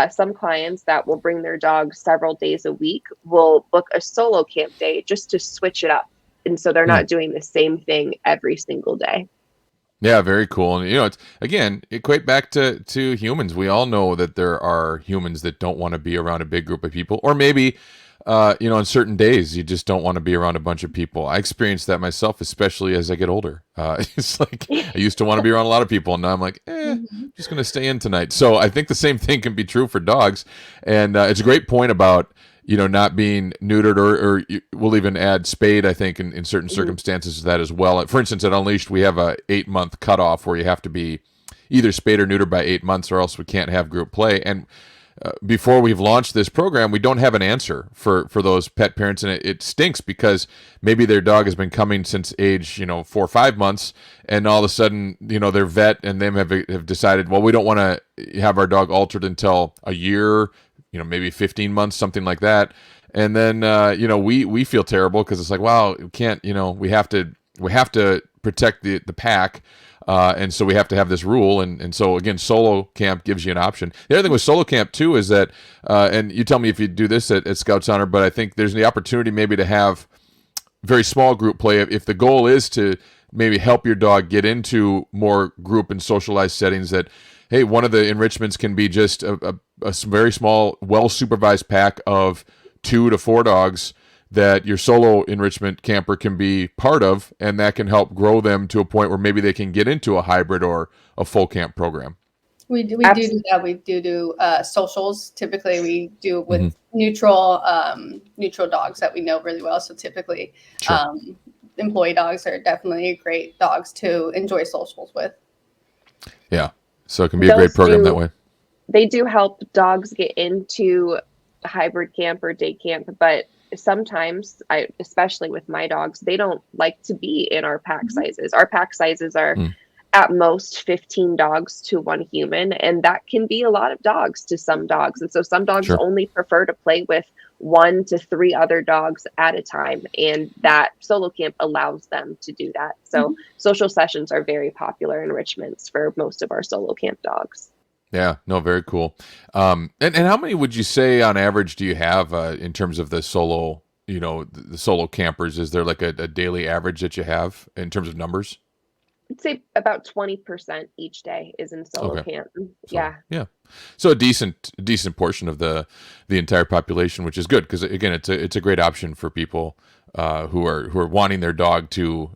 some clients that will bring their dog several days a week will book a solo camp day just to switch it up. And so they're not doing the same thing every single day. Yeah, very cool. And, it's, again, equate back to humans. We all know that there are humans that don't want to be around a big group of people, or maybe, on certain days, you just don't want to be around a bunch of people. I experienced that myself, especially as I get older. It's like I used to want to be around a lot of people, and now I'm like, I'm just going to stay in tonight. So I think the same thing can be true for dogs. And it's a great point about, not being neutered, or we'll even add spayed, I think, in certain circumstances to that as well. For instance, at Unleashed, we have a 8-month cutoff where you have to be either spayed or neutered by 8 months, or else we can't have group play. And before we've launched this program, we don't have an answer for those pet parents, and it stinks because maybe their dog has been coming since age 4 or 5 months, and all of a sudden their vet and them have decided, well, we don't want to have our dog altered until a year, maybe 15 months, something like that. And then we feel terrible because it's like, wow, we can't, we have to protect the pack. And so we have to have this rule. And so, again, solo camp gives you an option. The other thing with solo camp, too, is that, and you tell me if you do this at Scouts Honor, but I think there's the opportunity maybe to have very small group play. If the goal is to maybe help your dog get into more group and socialized settings, that, hey, one of the enrichments can be just a very small, well-supervised pack of 2 to 4 dogs that your solo enrichment camper can be part of, and that can help grow them to a point where maybe they can get into a hybrid or a full camp program. We do that. We do socials. Typically, we do with neutral dogs that we know really well. So typically, employee dogs are definitely great dogs to enjoy socials with. Yeah, so it can be a great program that way. They do help dogs get into hybrid camp or day camp, but sometimes, especially with my dogs, they don't like to be in our pack sizes. Our pack sizes are at most 15 dogs to one human, and that can be a lot of dogs to some dogs. And so some dogs Sure. only prefer to play with 1 to 3 other dogs at a time, and that solo camp allows them to do that. So social sessions are very popular enrichments for most of our solo camp dogs. Yeah, no, very cool. And how many would you say on average do you have in terms of the solo, the solo campers? Is there like a daily average that you have in terms of numbers? I'd say about 20% each day is in solo Okay. camp. So, Yeah. yeah. So a decent portion of the entire population, which is good because again, it's a great option for people who are wanting their dog to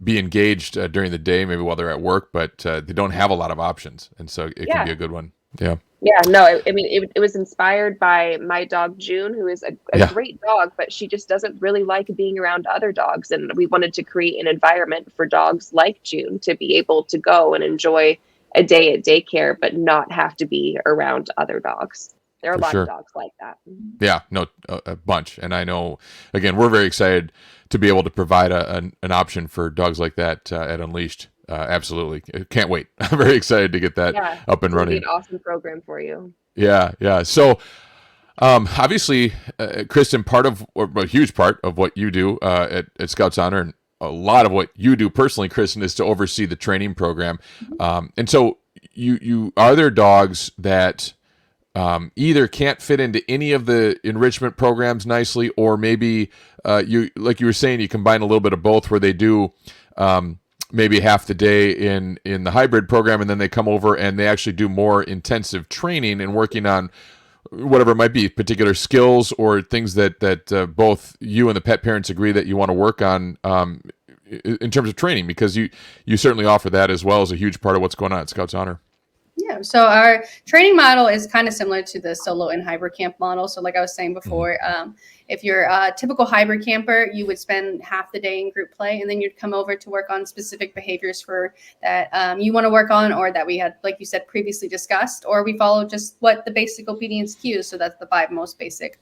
be engaged during the day, maybe while they're at work, but they don't have a lot of options, and so it can Yeah. be a good one. Yeah. Yeah, no, I mean, it was inspired by my dog, June, who is a Yeah. great dog, but she just doesn't really like being around other dogs. And we wanted to create an environment for dogs like June to be able to go and enjoy a day at daycare, but not have to be around other dogs. There are a For lot sure. of dogs like that. Yeah, no, a bunch. And I know, again, we're very excited to be able to provide an option for dogs like that at Unleashed. Absolutely. Can't wait. I'm very excited to get that Yeah, up and it'll be running. an awesome program for you. Yeah, yeah. So, obviously, Kristen, or a huge part of what you do at Scouts Honor, and a lot of what you do personally, Kristen, is to oversee the training program. And so, you are there dogs that either can't fit into any of the enrichment programs nicely, or maybe you, like you were saying, you combine a little bit of both, where they do maybe half the day in the hybrid program, and then they come over and they actually do more intensive training and working on whatever it might be, particular skills or things that both you and the pet parents agree that you want to work on in terms of training, because you certainly offer that as well as a huge part of what's going on at Scouts Honor. Yeah, so our training model is kind of similar to the solo and hybrid camp model. So like I was saying before, if you're a typical hybrid camper, you would spend half the day in group play, and then you'd come over to work on specific behaviors for that you want to work on, or that we had, like you said, previously discussed, or we follow just what the basic obedience cues. So that's the 5 most basic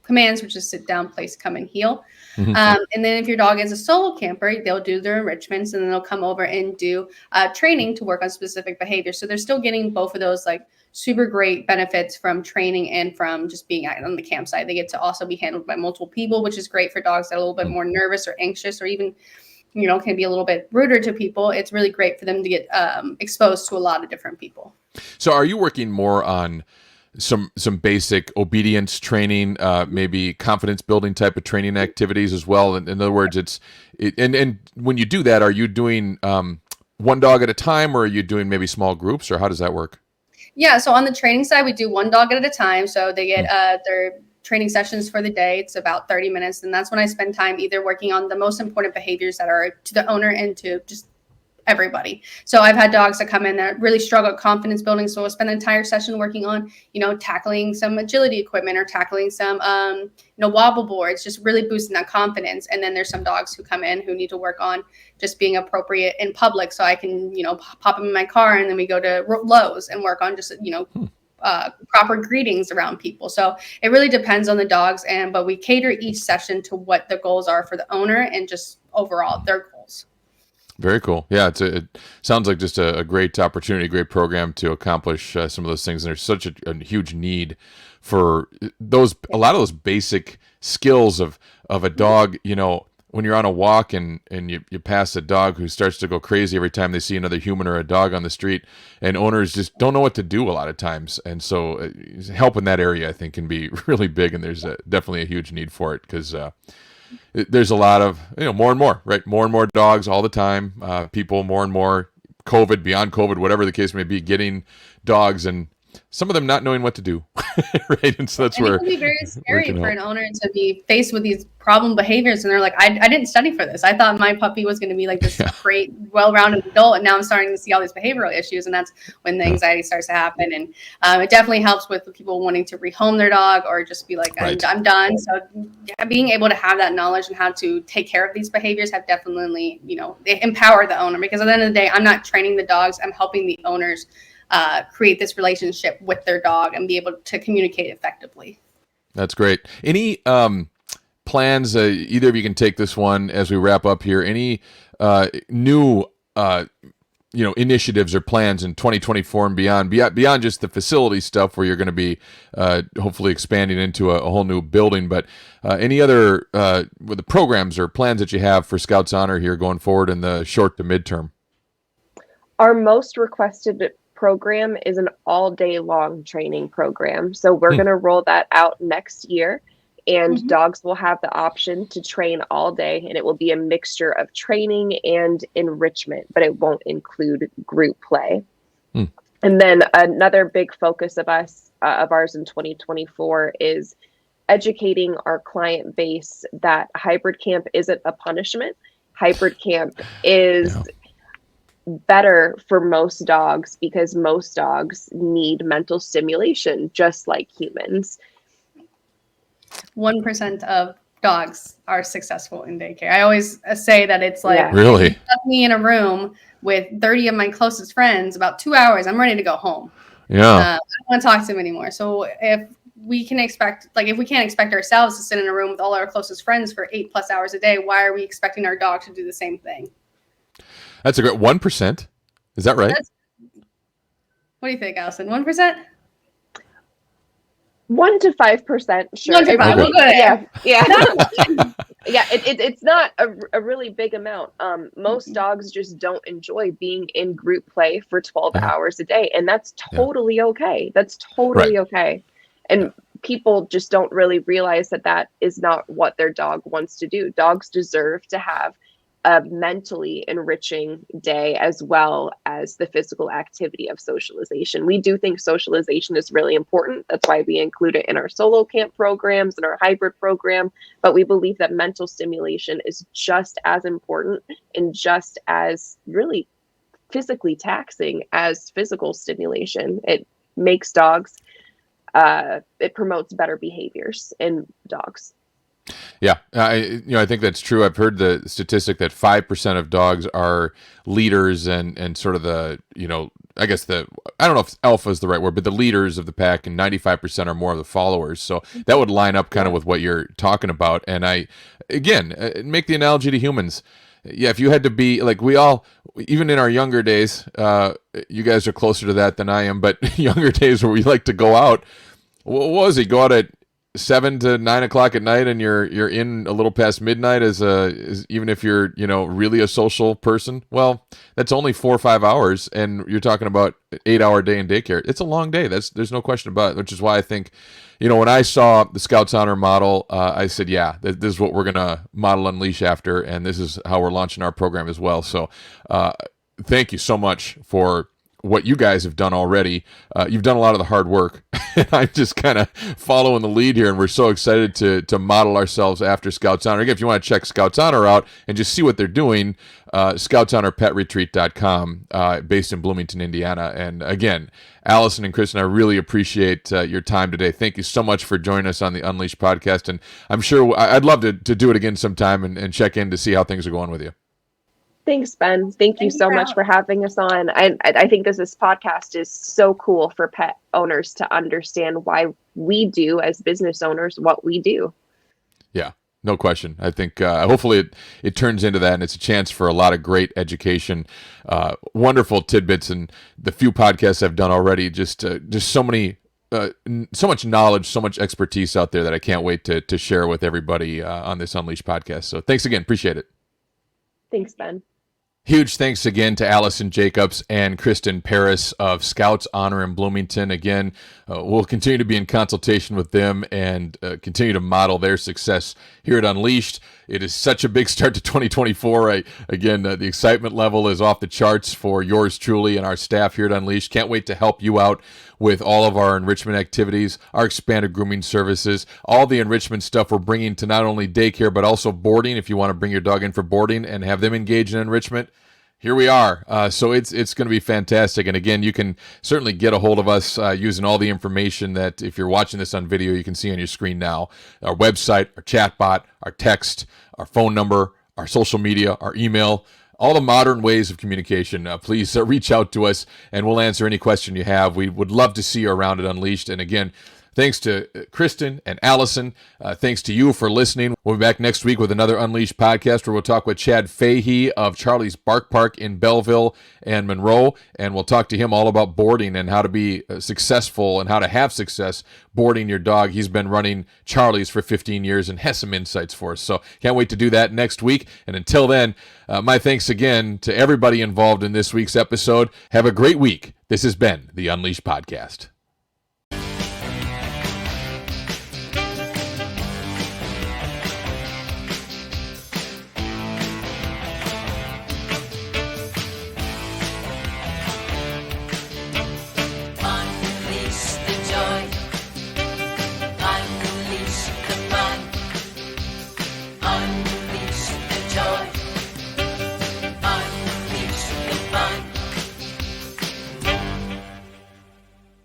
commands, which is sit down, place, come, and heel. And then if your dog is a solo camper, they'll do their enrichments, and then they'll come over and do training to work on specific behaviors. So they're still getting both of those like super great benefits from training and from just being out on the campsite. They get to also be handled by multiple people, which is great for dogs that are a little bit more nervous or anxious, or even can be a little bit ruder to people. It's really great for them to get exposed to a lot of different people. So are you working more on some basic obedience training, maybe confidence building type of training activities as well? In other words, and when you do that, are you doing one dog at a time, or are you doing maybe small groups, or how does that work? Yeah, so on the training side, we do one dog at a time. So they get their training sessions for the day. It's about 30 minutes. And that's when I spend time either working on the most important behaviors that are to the owner and to just everybody. So I've had dogs that come in that really struggle at confidence building. So we'll spend the entire session working on, tackling some agility equipment, or tackling some, wobble boards, just really boosting that confidence. And then there's some dogs who come in who need to work on just being appropriate in public. So I can, pop them in my car, and then we go to Lowe's and work on just, proper greetings around people. So it really depends on the dogs, but we cater each session to what the goals are for the owner and just overall their goals. Very cool. Yeah, it sounds like just a great opportunity, great program to accomplish some of those things. And there's such a huge need for a lot of those basic skills of a dog. When you're on a walk and you pass a dog who starts to go crazy every time they see another human or a dog on the street, and owners just don't know what to do a lot of times. And so help in that area, I think, can be really big. And there's definitely a huge need for it, because there's a lot of, more and more, right? More and more dogs all the time. People more and more, COVID, beyond COVID, whatever the case may be, getting dogs, and some of them not knowing what to do, right? And so that's where it can be very scary for an owner to be faced with these problem behaviors, and they're like, I didn't study for this. I thought my puppy was going to be like this great, well-rounded adult, and now I'm starting to see all these behavioral issues, and that's when the anxiety starts to happen. And it definitely helps with people wanting to rehome their dog, or just be like, I'm done. So being able to have that knowledge and how to take care of these behaviors have definitely, they empower the owner, because at the end of the day, I'm not training the dogs. I'm helping the owners create this relationship with their dog and be able to communicate effectively. That's great. Any plans, either of you can take this one as we wrap up here, any new initiatives or plans in 2024 and beyond just the facility stuff where you're going to be hopefully expanding into a whole new building, but any other with the programs or plans that you have for Scouts Honor here going forward in the short to midterm? Our most requested program is an all day long training program. So we're going to roll that out next year, and dogs will have the option to train all day, and it will be a mixture of training and enrichment, but it won't include group play. And then another big focus of ours in 2024 is educating our client base that hybrid camp isn't a punishment. Hybrid camp is better for most dogs because most dogs need mental stimulation just like humans. 1% of dogs are successful in daycare. I always say that it's like, really, if you put me in a room with 30 of my closest friends, about 2 hours, I'm ready to go home. I don't want to talk to them anymore. So if we can't expect ourselves to sit in a room with all our closest friends for 8+ hours a day, why are we expecting our dog to do the same thing? That's a great 1%. Is that right? What do you think, Allison? 1%? 1 to 5%. Sure. 1 to 5. Okay. Yeah. Yeah. It's not a really big amount. Most dogs just don't enjoy being in group play for 12 hours a day, and that's totally okay. That's totally okay. And people just don't really realize that is not what their dog wants to do. Dogs deserve to have a mentally enriching day as well as the physical activity of socialization. We do think socialization is really important. That's why we include it in our solo camp programs and our hybrid program. But we believe that mental stimulation is just as important and just as really physically taxing as physical stimulation. It makes dogs, it promotes better behaviors in dogs. Yeah, I think that's true. I've heard the statistic that 5% of dogs are leaders and sort of the, I guess I don't know if alpha is the right word, but the leaders of the pack, and 95% are more of the followers. So that would line up kind of with what you're talking about. And make the analogy to humans. Yeah, if you had to be like we all, even in our younger days, you guys are closer to that than I am, but younger days where we like to go out, what was it? Go out at 7 to 9 o'clock at night, and you're in a little past midnight as even if you're really a social person. Well, that's only 4 or 5 hours, and you're talking about 8-hour day in daycare. It's a long day. There's no question about it. Which is why I think, when I saw the Scouts Honor model, I said, this is what we're gonna model Unleash after, and this is how we're launching our program as well. So, thank you so much for what you guys have done already. You've done a lot of the hard work, and I'm just kind of following the lead here, and we're so excited to model ourselves after Scouts Honor. Again, if you want to check Scouts Honor out and just see what they're doing, scoutshonorpetretreat.com, based in Bloomington, Indiana. And again, Allison and Kristen, I really appreciate your time today. Thank you so much for joining us on the Unleashed podcast, and I'm sure I'd love to do it again sometime and check in to see how things are going with you. Thanks, Ben. Thank you so much for having us on. I think this podcast is so cool for pet owners to understand why we do, as business owners, what we do. Yeah, no question. I think hopefully it turns into that, and it's a chance for a lot of great education, wonderful tidbits, and the few podcasts I've done already, just so many, so much knowledge, so much expertise out there that I can't wait to share with everybody on this Unleashed podcast. So thanks again. Appreciate it. Thanks, Ben. Huge thanks again to Allison Jacobs and Kristen Perrus of Scouts Honor in Bloomington. Again, we'll continue to be in consultation with them and continue to model their success here at Unleashed. It is such a big start to 2024. The excitement level is off the charts for yours truly and our staff here at Unleashed. Can't wait to help you out with all of our enrichment activities, our expanded grooming services, all the enrichment stuff we're bringing to not only daycare, but also boarding. If you want to bring your dog in for boarding and have them engage in enrichment, here we are. So it's going to be fantastic. And again, you can certainly get a hold of us using all the information that, if you're watching this on video, you can see on your screen now. Our website, our chatbot, our text, our phone number, our social media, our email, all the modern ways of communication. Please reach out to us, and we'll answer any question you have. We would love to see you around at Unleashed. And again, Thanks to Kristen and Allison. Thanks to you for listening. We'll be back next week with another Unleashed podcast where we'll talk with Chad Fahey of Charlie's Bark Park in Belleville and Monroe, and we'll talk to him all about boarding and how to be successful and how to have success boarding your dog. He's been running Charlie's for 15 years and has some insights for us. So can't wait to do that next week. And until then, my thanks again to everybody involved in this week's episode. Have a great week. This has been the Unleashed Podcast.